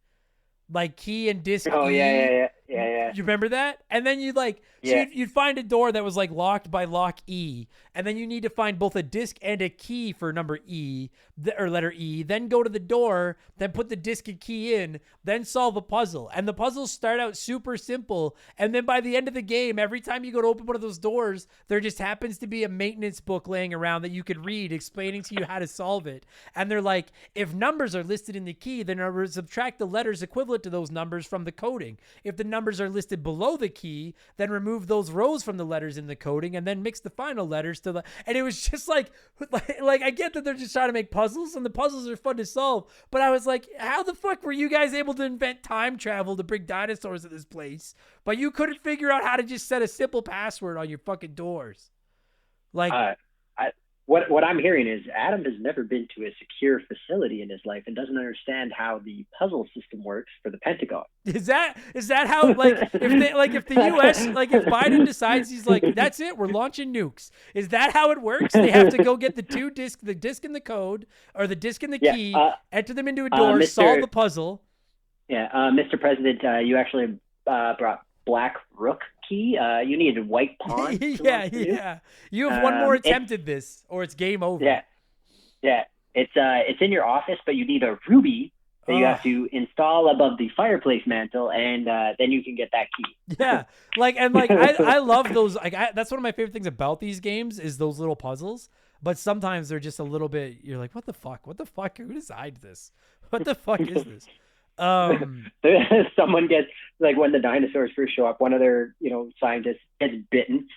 Like key and disc. Oh, yeah. You remember that? And then you'd you'd find a door that was like locked by lock E, and then you need to find both a disc and a key for number E, or letter E, then go to the door, then put the disc and key in, then solve a puzzle. And the puzzles start out super simple, and then by the end of the game, every time you go to open one of those doors, there just happens to be a maintenance book laying around that you could read explaining to you how to solve it. And they're like, if numbers are listed in the key, then subtract the letters equivalent to those numbers from the coding. If the numbers are listed below the key, then remove those rows from the letters in the coding, and then mix the final letters to the. And it was just like I get that they're just trying to make puzzles, and the puzzles are fun to solve, but I was like, how the fuck were you guys able to invent time travel to bring dinosaurs to this place, but you couldn't figure out how to just set a simple password on your fucking doors? Like, what I'm hearing is Adam has never been to a secure facility in his life and doesn't understand how the puzzle system works for the Pentagon. Is that how, like, if the U.S., like, if Biden decides he's like, that's it, we're launching nukes, is that how it works? They have to go get the disc and the code, or the disc and the key, enter them into a door, solve the puzzle. Yeah, Mr. President, you actually brought Black Rook key. You needed white pawn. Yeah. You have one more attempt at this, or it's game over. Yeah. It's in your office, but you need a ruby that you have to install above the fireplace mantle, and then you can get that key. Yeah, I love those. That's one of my favorite things about these games is those little puzzles. But sometimes they're just a little bit. You're like, what the fuck? What the fuck? Who designed this? What the fuck is this? Someone gets, like, when the dinosaurs first show up, one of their, scientists gets bitten.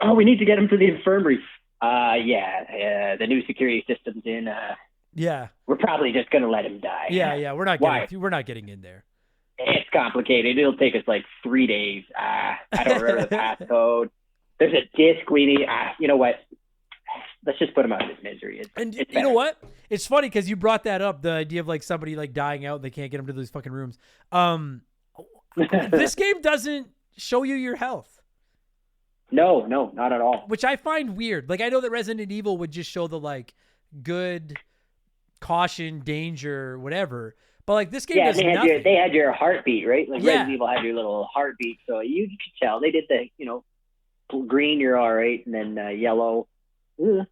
Oh, we need to get him to the infirmary. The new security system's in. Yeah. We're probably just going to let him die. Yeah. We're not getting in there. It's complicated. It'll take us like 3 days. I don't remember the passcode. There's a disc we need. You know what? Let's just put him out of his misery. It's you know what? It's funny because you brought that up, the idea of like somebody like dying out and they can't get him to those fucking rooms. This game doesn't show you your health. No, not at all. Which I find weird. Like, I know that Resident Evil would just show the like good, caution, danger, whatever. But like this game does nothing. They had your heartbeat, right? Like Resident Evil had your little heartbeat, so you could tell. They did the, green, you're all right, and then yellow, and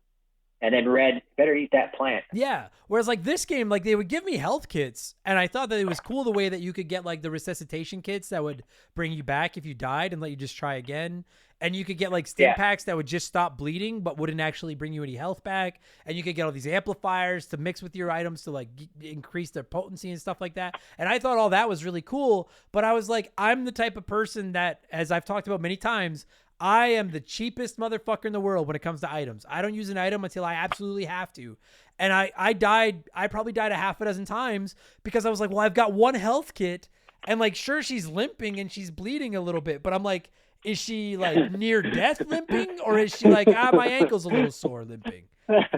then red, better eat that plant. Yeah. Whereas like this game, like they would give me health kits, and I thought that it was cool the way that you could get like the resuscitation kits that would bring you back if you died and let you just try again. And you could get like stim packs that would just stop bleeding, but wouldn't actually bring you any health back. And you could get all these amplifiers to mix with your items to like increase their potency and stuff like that. And I thought all that was really cool. But I was like, I'm the type of person that, as I've talked about many times, I am the cheapest motherfucker in the world when it comes to items. I don't use an item until I absolutely have to. And I probably died a half a dozen times because I was like, well, I've got one health kit. And like, sure, she's limping and she's bleeding a little bit, but I'm like, is she like near death limping, or is she like, my ankle's a little sore limping?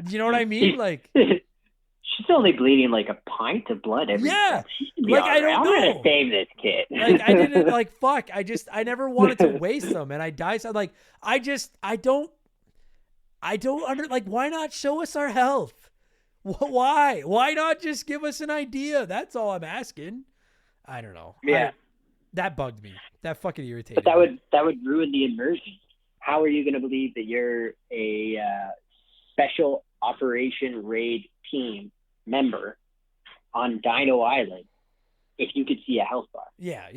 You know what I mean? Like, she's only bleeding like a pint of blood every time. Like, I don't know. I'm gonna save this kid. Like, I didn't like, fuck. I never wanted to waste them, and I died. So like, I don't like, why not show us our health? Why not just give us an idea? That's all I'm asking. I don't know. Yeah. That bugged me. That fucking irritated me. But that would ruin the immersion. How are you going to believe that you're a special operation raid team member on Dino Island if you could see a health bar? Yeah,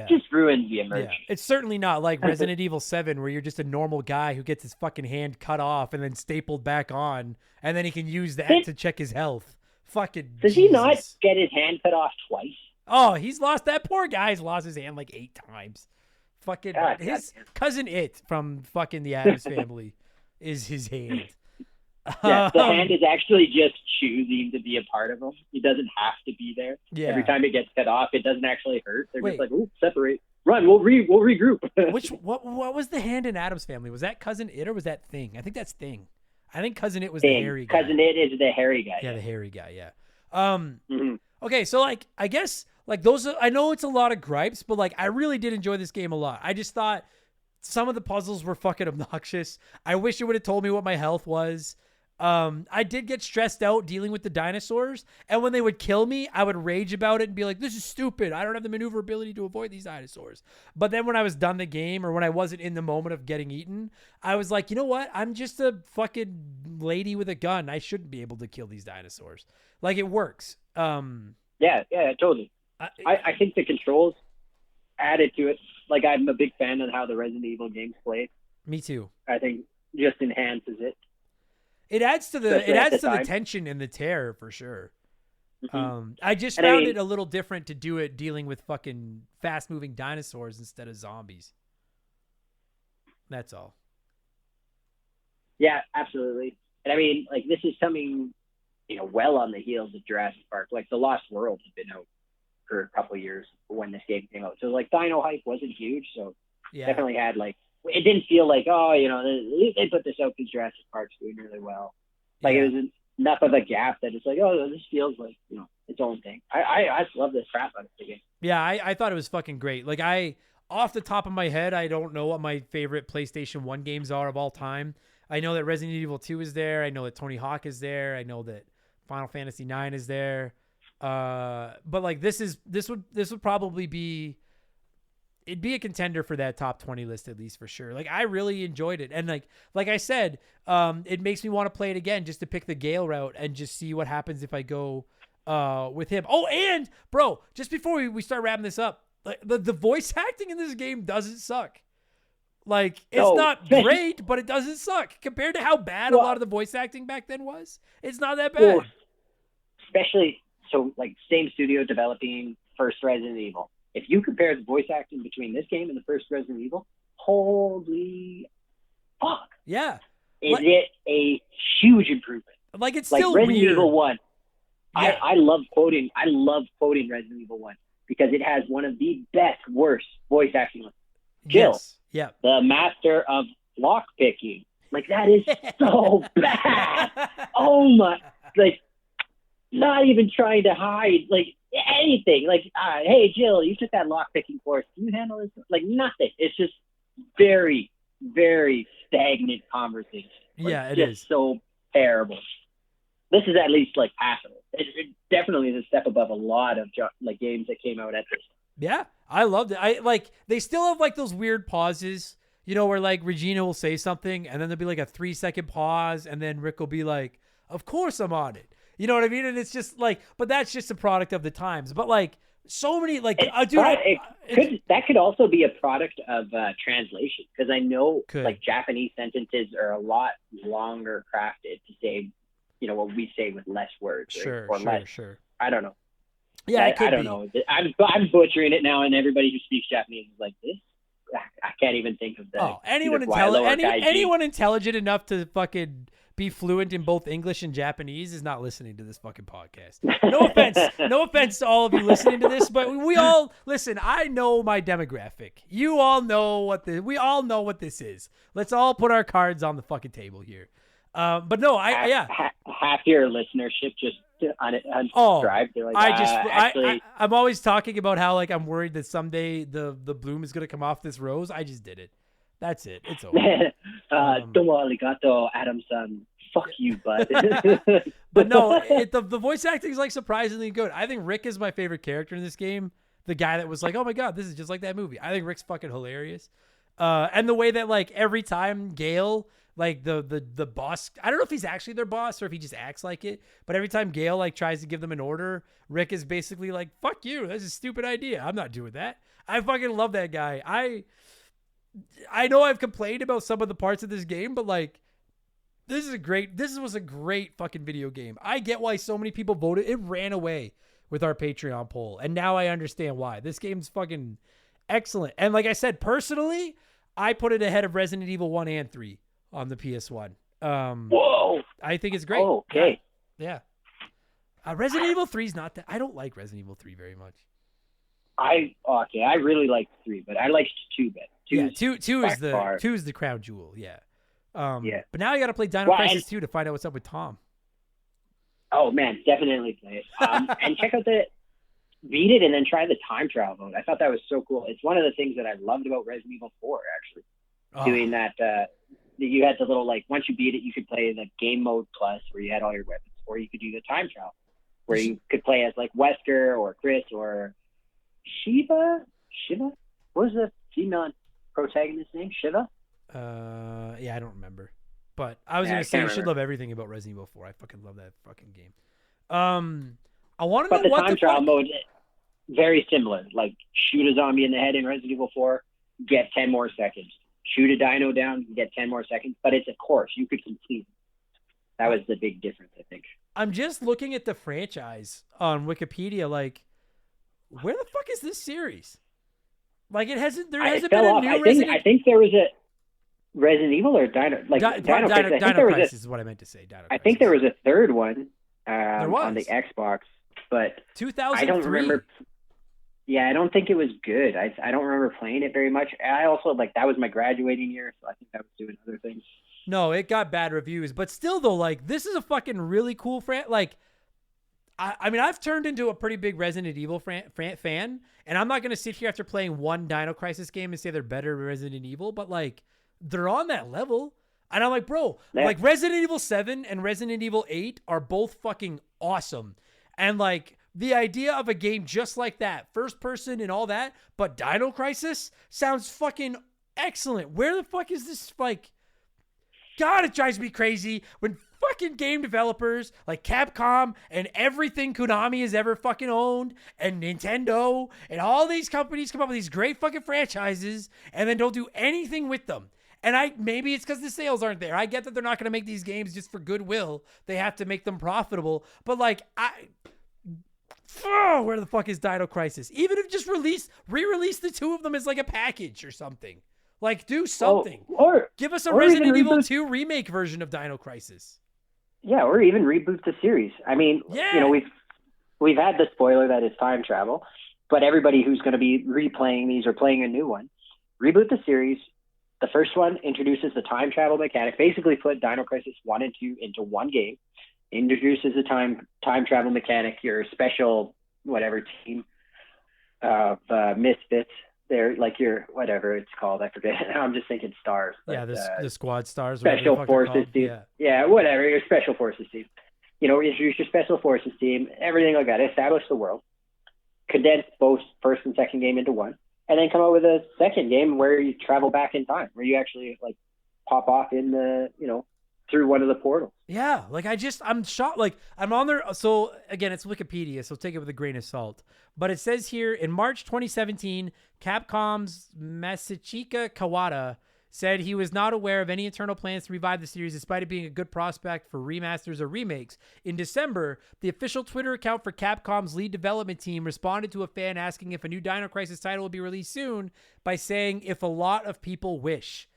Just ruins the immersion. Yeah. It's certainly not like Resident Evil 7 where you're just a normal guy who gets his fucking hand cut off and then stapled back on, and then he can use that to check his health. Fucking Does Jesus. he not get his hand cut off twice? Oh, that poor guy's lost his hand like 8 times. Fucking his cousin from fucking the Addams Family is his hand. Yeah, the hand is actually just choosing to be a part of him. He doesn't have to be there. Yeah. Every time it gets cut off, it doesn't actually hurt. They're just like, "Ooh, separate, run. We'll regroup." What was the hand in Addams Family? Was that Cousin It or was that Thing? I think that's Thing. I think Cousin It was the hairy guy. Cousin It is the hairy guy. Yeah, the hairy guy. Yeah. Okay, so like, I guess like those. I know it's a lot of gripes, but like I really did enjoy this game a lot. I just thought some of the puzzles were fucking obnoxious. I wish it would have told me what my health was. I did get stressed out dealing with the dinosaurs, and when they would kill me, I would rage about it and be like, this is stupid. I don't have the maneuverability to avoid these dinosaurs. But then when I was done the game, or when I wasn't in the moment of getting eaten, I was like, you know what? I'm just a fucking lady with a gun. I shouldn't be able to kill these dinosaurs. Like, it works. Yeah, totally. I think the controls added to it. Like, I'm a big fan of how the Resident Evil games play. Me too. I think just enhances it. It adds to the tension and the terror for sure. I just found it a little different to do it dealing with fucking fast moving dinosaurs instead of zombies. That's all. Yeah, absolutely. And I mean, like, this is coming, well on the heels of Jurassic Park. Like, The Lost World has been out for a couple of years when this game came out. So like, Dino hype wasn't huge. So definitely had like, it didn't feel like, they put this out because Jurassic Park's doing really well. Like, it was enough of a gap that it's like, this feels like, its own thing. I love this crap out of the game. Yeah, I thought it was fucking great. Like, off the top of my head, I don't know what my favorite PlayStation 1 games are of all time. I know that Resident Evil 2 is there. I know that Tony Hawk is there. I know that Final Fantasy 9 is there. But like, this would probably be, it'd be a contender for that top 20 list, at least for sure. Like, I really enjoyed it. And like I said, it makes me want to play it again just to pick the Gale route and just see what happens if I go with him. Oh, and bro, just before we start wrapping this up, like, the voice acting in this game doesn't suck. Like, it's not great, but it doesn't suck compared to how bad a lot of the voice acting back then was. It's not that bad. Especially, so like, same studio developing first Resident Evil. If you compare the voice acting between this game and the first Resident Evil, holy fuck. Yeah. Is it a huge improvement? Like, it's like still Resident weird. Evil 1. Yeah. I love quoting Resident Evil 1 because it has one of the best, worst voice acting. Jill, Yes. Yeah. the master of lock picking. Like, that is so bad. Oh my, like, not even trying to hide, like, anything. Like, hey, Jill, you took that lock picking course. Can you handle this? Like, nothing. It's just very, very stagnant conversation. Like, Yeah, it just is. so terrible. This is at least, like, passable. It definitely is a step above a lot of, like, games that came out at this. Yeah, I loved it. They still have, like, those weird pauses, you know, where, like, Regina will say something, and then there'll be, like, a 3-second pause, and then Rick will be like, of course I'm on it. You know what I mean? And it's just, like, but that's just a product of the times. But, like, so many, like, that could also be a product of translation, because I know, like, Japanese sentences are a lot longer crafted to say, you know, what we say with less words. Sure. I don't know. Yeah, I don't know. I'm butchering it now, and everybody who speaks Japanese is like, this? I can't even think of that. Anyone intelligent enough to fucking be fluent in both English and Japanese is not listening to this fucking podcast. No offense to all of you listening to this, but we all listen. I know my demographic. You all know we all know what this is. Let's all put our cards on the fucking table here. But no, half your listenership just unsubscribed. Like, I'm always talking about how, like, I'm worried that someday the bloom is gonna come off this rose. I just did it. That's it. It's over. Domo arigato, Adam-san. Fuck you, bud. But no, the voice acting is, like, surprisingly good. I think Rick is my favorite character in this game. The guy that was like, oh my god, this is just like that movie. I think Rick's fucking hilarious. And the way that, like, every time Gale, like, the boss, I don't know if he's actually their boss or if he just acts like it, but every time Gale, like, tries to give them an order, Rick is basically like, fuck you, that's a stupid idea, I'm not doing that. I fucking love that guy. I know I've complained about some of the parts of this game, but, like, this was a great fucking video game. I get why so many people voted. It ran away with our Patreon poll, and now I understand why. This game's fucking excellent. And like I said, personally, I put it ahead of Resident Evil 1 and 3 on the PS1. Whoa! I think it's great. Oh, okay. Yeah. Resident Evil 3 is not that. I don't like Resident Evil 3 very much. I really liked 3, but I liked 2 better. Two is the crown jewel. Yeah. Yeah. But now you got to play Dino Crisis 2 to find out what's up with Tom. Oh man, definitely play it. And check out beat it and then try the time travel mode. I thought that was so cool. It's one of the things that I loved about Resident Evil 4, actually. Doing that, you had the little, like, once you beat it, you could play the game mode plus where you had all your weapons, or you could do the time travel where you could play as, like, Wesker or Chris or Shiva? What was the female protagonist's name? Shiva? Yeah, I don't remember. But I was going to say you should love everything about Resident Evil 4. I fucking love that fucking game. I want to know what the time travel mode, very similar. Like, shoot a zombie in the head in Resident Evil 4, get 10 more seconds. Shoot a dino down, you get 10 more seconds. But it's a course. You could complete it. That was the big difference, I think. I'm just looking at the franchise on Wikipedia. Like, where the fuck is this series? Like, there hasn't been a new Resident. I think there was a Resident Evil or Dino. Like Dino Crisis is what I meant to say. I think there was a third one on the Xbox, but 2003. I don't remember. Yeah, I don't think it was good. I don't remember playing it very much. I also, like, that was my graduating year, so I think I was doing other things. No, it got bad reviews, but still, though, like, this is a fucking really cool like, I mean, I've turned into a pretty big Resident Evil fan, and I'm not going to sit here after playing one Dino Crisis game and say they're better than Resident Evil, but, like, they're on that level. And I'm like, bro, like, Resident Evil 7 and Resident Evil 8 are both fucking awesome. And, like, the idea of a game just like that, first person and all that, but Dino Crisis sounds fucking excellent. Where the fuck is this, like... God, it drives me crazy when fucking game developers like Capcom and everything Konami has ever fucking owned and Nintendo and all these companies come up with these great fucking franchises and then don't do anything with them. And maybe it's because the sales aren't there. I get that they're not going to make these games just for goodwill. They have to make them profitable. But, like, Oh, where the fuck is Dino Crisis? Even if just re-release the two of them as like a package or something. Like, do something. Or give us a or Resident even Evil reboot. 2 remake version of Dino Crisis. Yeah, or even reboot the series. I mean, we've had the spoiler that it's time travel, but everybody who's going to be replaying these or playing a new one, reboot the series. The first one introduces the time travel mechanic, basically put Dino Crisis 1 and 2 into one game, introduces the time travel mechanic, your special whatever team of misfits. They're like your whatever it's called. I forget. I'm just thinking stars. But, the squad stars. Special forces team. Yeah, whatever. Your special forces team. Introduce your special forces team. Everything like that. Establish the world. Condense both first and second game into one. And then come up with a second game where you travel back in time, where you actually like pop off in the, through one of the portals. Yeah, like I'm shocked. Like I'm on there. So again, it's Wikipedia, so take it with a grain of salt. But it says here in March 2017, Capcom's Masachika Kawada said he was not aware of any internal plans to revive the series despite it being a good prospect for remasters or remakes. In December, the official Twitter account for Capcom's lead development team responded to a fan asking if a new Dino Crisis title will be released soon by saying, if a lot of people wish.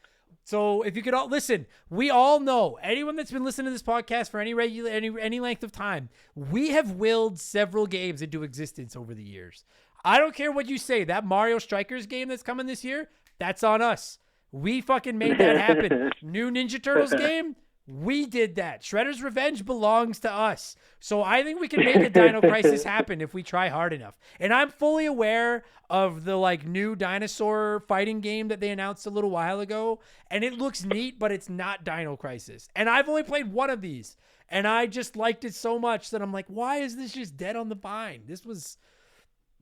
So if you could all listen, we all know, anyone that's been listening to this podcast for any length of time, we have willed several games into existence over the years. I don't care what you say. That Mario Strikers game that's coming this year, that's on us. We fucking made that happen. New Ninja Turtles game, we did that. Shredder's Revenge belongs to us. So I think we can make a Dino Crisis happen if we try hard enough. And I'm fully aware of the like new dinosaur fighting game that they announced a little while ago. And it looks neat, but it's not Dino Crisis. And I've only played one of these. And I just liked it so much that I'm like, why is this just dead on the vine? This was,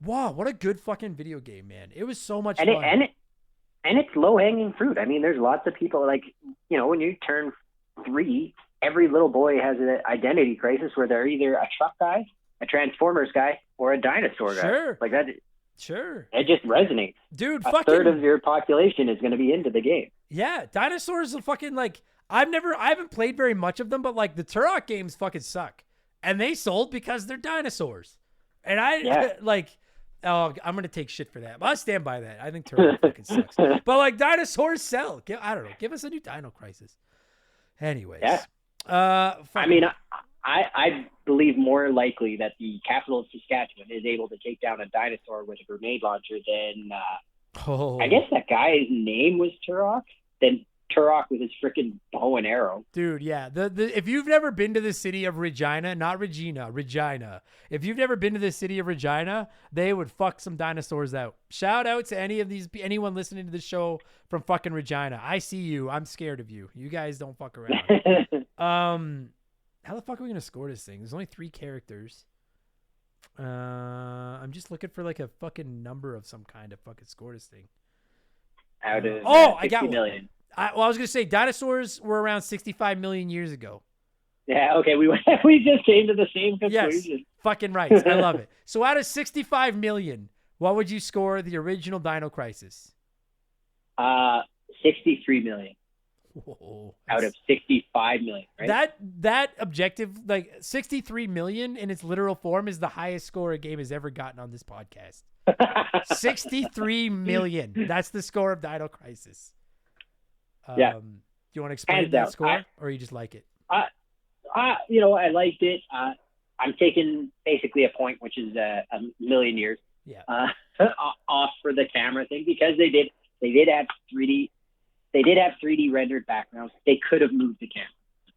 wow, what a good fucking video game, man. It was so much fun. And it's low-hanging fruit. I mean, there's lots of people, like, when you turn 3, every little boy has an identity crisis where they're either a truck guy, a Transformers guy, or a dinosaur guy. Sure. Like that. Sure. It just resonates. Dude, a third of your population is going to be into the game. Yeah, dinosaurs are fucking like, I haven't played very much of them, but like the Turok games fucking suck. And they sold because they're dinosaurs. And oh, I'm going to take shit for that. But I stand by that. I think Turok fucking sucks. But like dinosaurs sell. I don't know. Give us a new Dino Crisis. Anyways. Yeah. I mean, I believe more likely that the capital of Saskatchewan is able to take down a dinosaur with a grenade launcher than, I guess that guy's name was Turok, than Turok with his freaking bow and arrow. Dude, yeah. If you've never been to the city of Regina, not Regina, Regina. If you've never been to the city of Regina, they would fuck some dinosaurs out. Shout out to anyone listening to the show from fucking Regina. I see you. I'm scared of you. You guys don't fuck around. How the fuck are we gonna score this thing? There's only 3 characters. I'm just looking for like a fucking number of some kind to fucking score this thing. Out of I got million. One. I was going to say dinosaurs were around 65 million years ago. Yeah, okay. We just came to the same conclusion. Yes, fucking right. I love it. So out of 65 million, what would you score the original Dino Crisis? 63 million. Whoa, out of 65 million, right? That objective, like 63 million in its literal form, is the highest score a game has ever gotten on this podcast. 63 million. That's the score of Dino Crisis. Yeah. Do you want to explain that score, or you just like it? I liked it. I'm taking basically a point, which is a million years. Yeah. Off for the camera thing, because they did have 3D. They did have 3D rendered backgrounds. They could have moved the camera.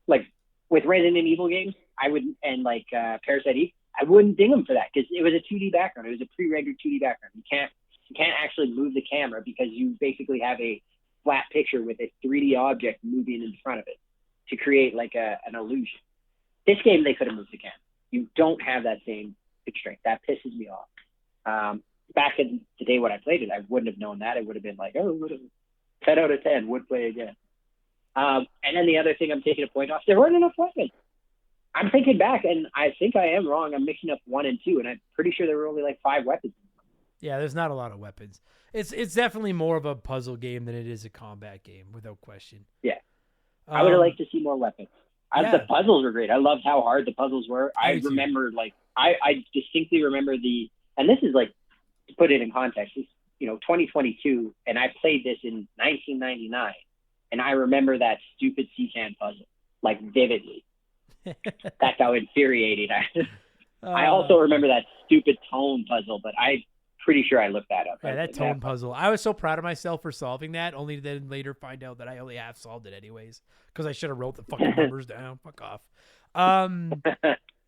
Like with Resident Evil games, I wouldn't, and like Parasite Eve, I wouldn't ding them for that because it was a 2D background. It was a pre-rendered 2D background. You can't actually move the camera because you basically have a flat picture with a 3D object moving in front of it to create like an illusion. This game, they could have moved the camera. You don't have that same constraint. That pisses me off. Back in the day when I played it, I wouldn't have known that. It would have been like, 10 out of 10, would play again. And then the other thing I'm taking a point off, there weren't enough weapons. I'm thinking back, and I think I am wrong. I'm mixing up 1 and 2, and I'm pretty sure there were only like 5 weapons. Yeah, there's not a lot of weapons. It's definitely more of a puzzle game than it is a combat game, without question. Yeah. I would have liked to see more weapons. The puzzles were great. I loved how hard the puzzles were. I remember, I distinctly remember and this is like, to put it in context, it's, 2022, and I played this in 1999, and I remember that stupid C-can puzzle, like, vividly. That's how infuriated I also remember that stupid tone puzzle, but I'm pretty sure I looked that up. Yeah, that tone puzzle. I was so proud of myself for solving that, only to then later find out that I only half solved it anyways, because I should have wrote the fucking numbers down. Fuck off.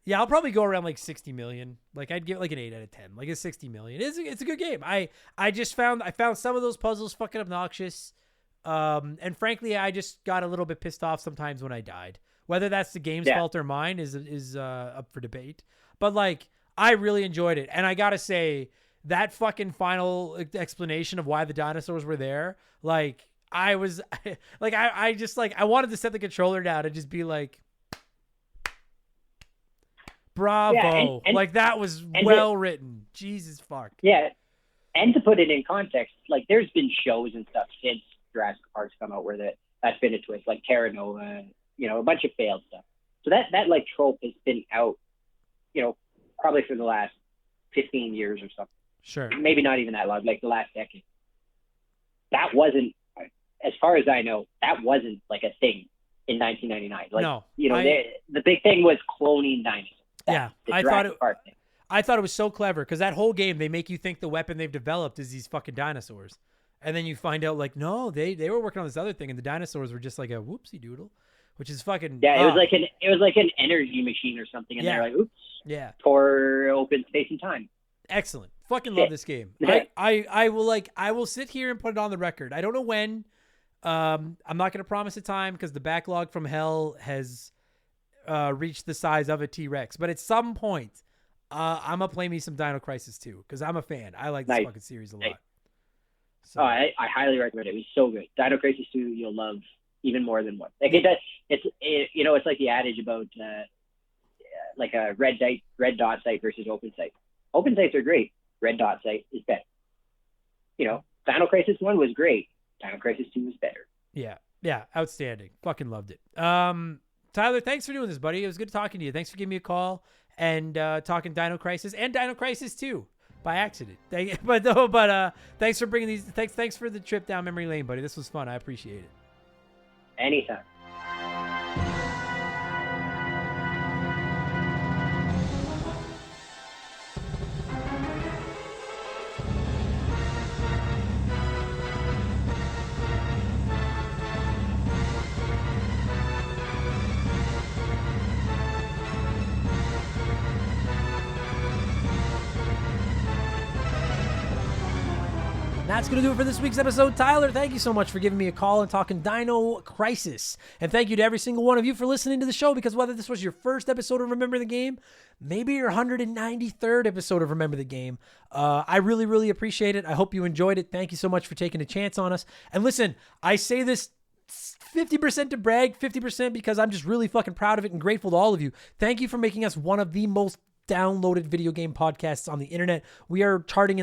Yeah, I'll probably go around like 60 million. Like, I'd give it like an 8 out of 10. Like, it's 60 million. It's a good game. I found some of those puzzles fucking obnoxious. And frankly, I just got a little bit pissed off sometimes when I died. Whether that's the game's fault or mine is up for debate. But like, I really enjoyed it. And I gotta say, that fucking final explanation of why the dinosaurs were there, like, I was like, I just like, I wanted to set the controller down and just be like, bravo. Yeah, and like, that was well written. Jesus fuck. Yeah. And to put it in context, like, there's been shows and stuff since Jurassic Park's come out where that's been a twist, like Terra Nova, a bunch of failed stuff. So that like trope has been out, probably for the last 15 years or something. Sure. Maybe not even that long, like the last decade. That wasn't, as far as I know, that wasn't like a thing in 1999. Like, no, the big thing was cloning dinosaurs. I thought it was so clever, because that whole game, they make you think the weapon they've developed is these fucking dinosaurs. And then you find out, like, no, they were working on this other thing, and the dinosaurs were just like a whoopsie doodle, which is fucking... Yeah, it was like an energy machine or something, and they're like, oops. Yeah. For open space and time. Excellent. Fucking love this game. I will sit here and put it on the record. I don't know when. I'm not going to promise a time, because the backlog from hell has reached the size of a T-Rex. But at some point, I'm going to play me some Dino Crisis 2, because I'm a fan. I like this fucking series a lot. So. I highly recommend it. It was so good. Dino Crisis 2, you'll love even more than one. Like, it's like the adage about like a red dot site versus open site. Open sites are great. Red dot site is better. Dino Crisis 1 was great. Dino Crisis 2 was better. Yeah, outstanding. Fucking loved it. Tyler, thanks for doing this, buddy. It was good talking to you. Thanks for giving me a call and talking Dino Crisis and Dino Crisis 2 by accident. But thanks for bringing these. Thanks for the trip down memory lane, buddy. This was fun. I appreciate it. Anytime. That's going to do it for this week's episode. Tyler, thank you so much for giving me a call and talking Dino Crisis. And thank you to every single one of you for listening to the show, because whether this was your first episode of Remember the Game, maybe your 193rd episode of Remember the Game, I really, really appreciate it. I hope you enjoyed it. Thank you so much for taking a chance on us. And listen, I say this 50% to brag, 50% because I'm just really fucking proud of it and grateful to all of you. Thank you for making us one of the most downloaded video game podcasts on the internet. We're charting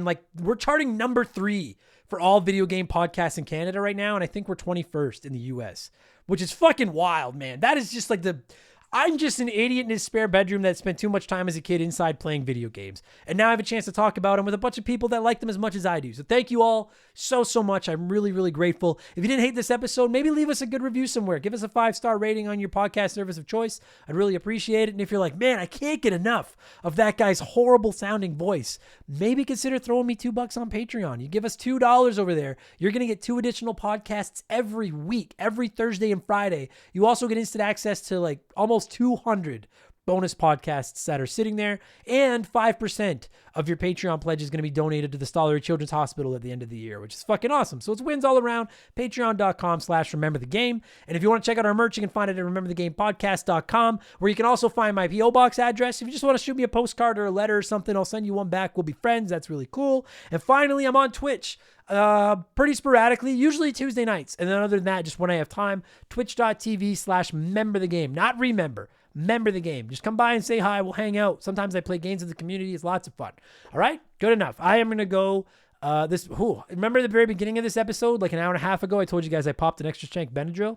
number 3 for all video game podcasts in Canada right now, and I think we're 21st in the US, which is fucking wild, man. That is just like I'm just an idiot in his spare bedroom that spent too much time as a kid inside playing video games. And now I have a chance to talk about them with a bunch of people that like them as much as I do. So thank you all so much. I'm really, really grateful. If you didn't hate this episode, maybe leave us a good review somewhere. Give us a 5-star rating on your podcast service of choice. I'd really appreciate it. And if you're like, man, I can't get enough of that guy's horrible sounding voice, maybe consider throwing me $2 on Patreon. You give us $2 over there, you're going to get 2 additional podcasts every week, every Thursday and Friday. You also get instant access to like almost 200 bonus podcasts that are sitting there, and 5% of your Patreon pledge is going to be donated to the Stollery Children's Hospital at the end of the year, which is fucking awesome. So it's wins all around. Patreon.com/rememberthegame. And if you want to check out our merch, you can find it at rememberthegamepodcast.com, where you can also find my P.O. Box address. If you just want to shoot me a postcard or a letter or something, I'll send you one back. We'll be friends. That's really cool. And finally, I'm on Twitch pretty sporadically, usually Tuesday nights. And then other than that, just when I have time, twitch.tv/memberthegame. Not remember. Remember the game. Just come by and say hi. We'll hang out. Sometimes I play games with the community. It's lots of fun. All right? Good enough. I am going to go. Remember the very beginning of this episode, like an hour and a half ago, I told you guys I popped an extra strength Benadryl?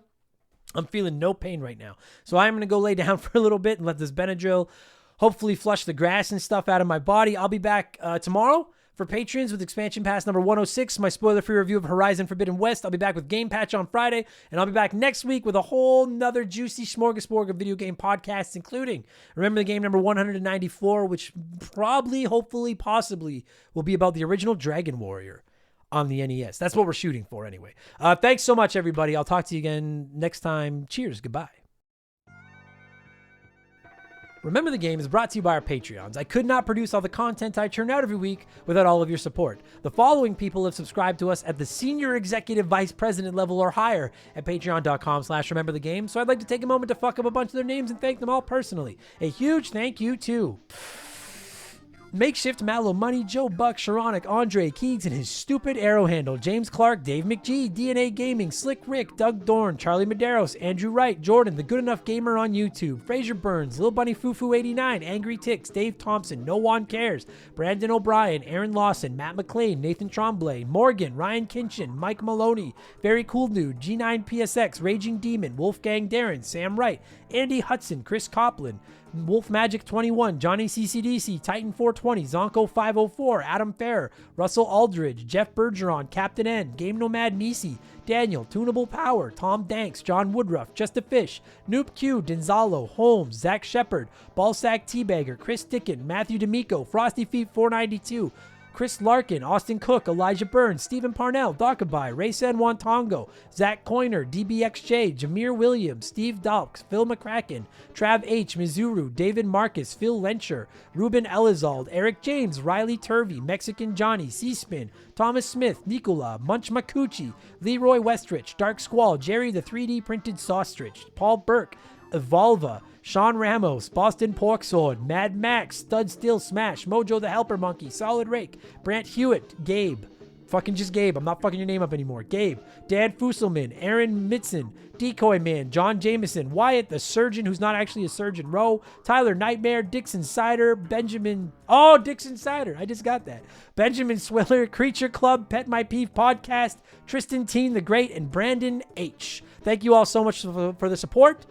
I'm feeling no pain right now. So I'm going to go lay down for a little bit and let this Benadryl hopefully flush the grass and stuff out of my body. I'll be back tomorrow for patrons with expansion pass number 106, my spoiler-free review of Horizon Forbidden West. I'll be back with Game Patch on Friday, and I'll be back next week with a whole nother juicy smorgasbord of video game podcasts, including Remember the Game number 194, which probably, hopefully, possibly will be about the original Dragon Warrior on the NES. That's what we're shooting for anyway. Thanks so much, everybody. I'll talk to you again next time. Cheers. Goodbye. Remember the Game is brought to you by our Patreons. I could not produce all the content I churn out every week without all of your support. The following people have subscribed to us at the senior executive vice president level or higher at patreon.com/rememberthegame. So I'd like to take a moment to fuck up a bunch of their names and thank them all personally. A huge thank you to Makeshift Mallow Money, Joe Buck, Sharonic, Andre, Keegs and his stupid arrow handle, James Clark, Dave McGee, DNA Gaming, Slick Rick, Doug Dorn, Charlie Medeiros, Andrew Wright, Jordan, The Good Enough Gamer on YouTube, Fraser Burns, Lil Bunny Fufu 89, Angry Ticks, Dave Thompson, No One Cares, Brandon O'Brien, Aaron Lawson, Matt McLean, Nathan Tremblay, Morgan, Ryan Kinchin, Mike Maloney, Very Cool Dude, G9PSX, Raging Demon, Wolfgang Darren, Sam Wright, Andy Hudson, Chris Copland, Wolf Magic 21, Johnny CCDC, Titan 420, Zonko 504, Adam Fair, Russell Aldridge, Jeff Bergeron, Captain N, Game Nomad Nisi, Daniel, Tunable Power, Tom Danks, John Woodruff, Just a Fish, Noop Q, Denzalo, Holmes, Zach Shepard, Ballsack Teabagger, Chris Dickin, Matthew D'Amico, Frosty Feet 492, Chris Larkin, Austin Cook, Elijah Burns, Stephen Parnell, Dakabai, Ray San Wantongo, Zach Coiner, DBXJ, Jameer Williams, Steve Dalks, Phil McCracken, Trav H, Mizuru, David Marcus, Phil Lencher, Ruben Elizald, Eric James, Riley Turvey, Mexican Johnny, C-Spin, Thomas Smith, Nicola, Munch Makuchi, Leroy Westrich, Dark Squall, Jerry the 3D Printed Saustrich, Paul Burke, Evolva, Sean Ramos, Boston Pork Sword, Mad Max, Stud Steel Smash, Mojo the Helper Monkey, Solid Rake, Brant Hewitt, Gabe, fucking just Gabe, I'm not fucking your name up anymore, Gabe, Dan Fusselman, Aaron Mitson, Decoy Man, John Jameson, Wyatt the Surgeon, who's not actually a surgeon, Rowe, Tyler Nightmare, Dixon Cider, Dixon Cider, I just got that, Benjamin Swiller, Creature Club, Pet My Peeve Podcast, Tristan Teen the Great, and Brandon H. Thank you all so much for the support.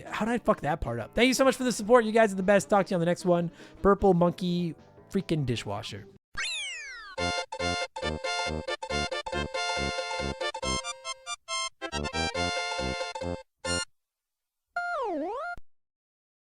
How did I fuck that part up? Thank you so much for the support. You guys are the best. Talk to you on the next one. Purple Monkey freaking dishwasher.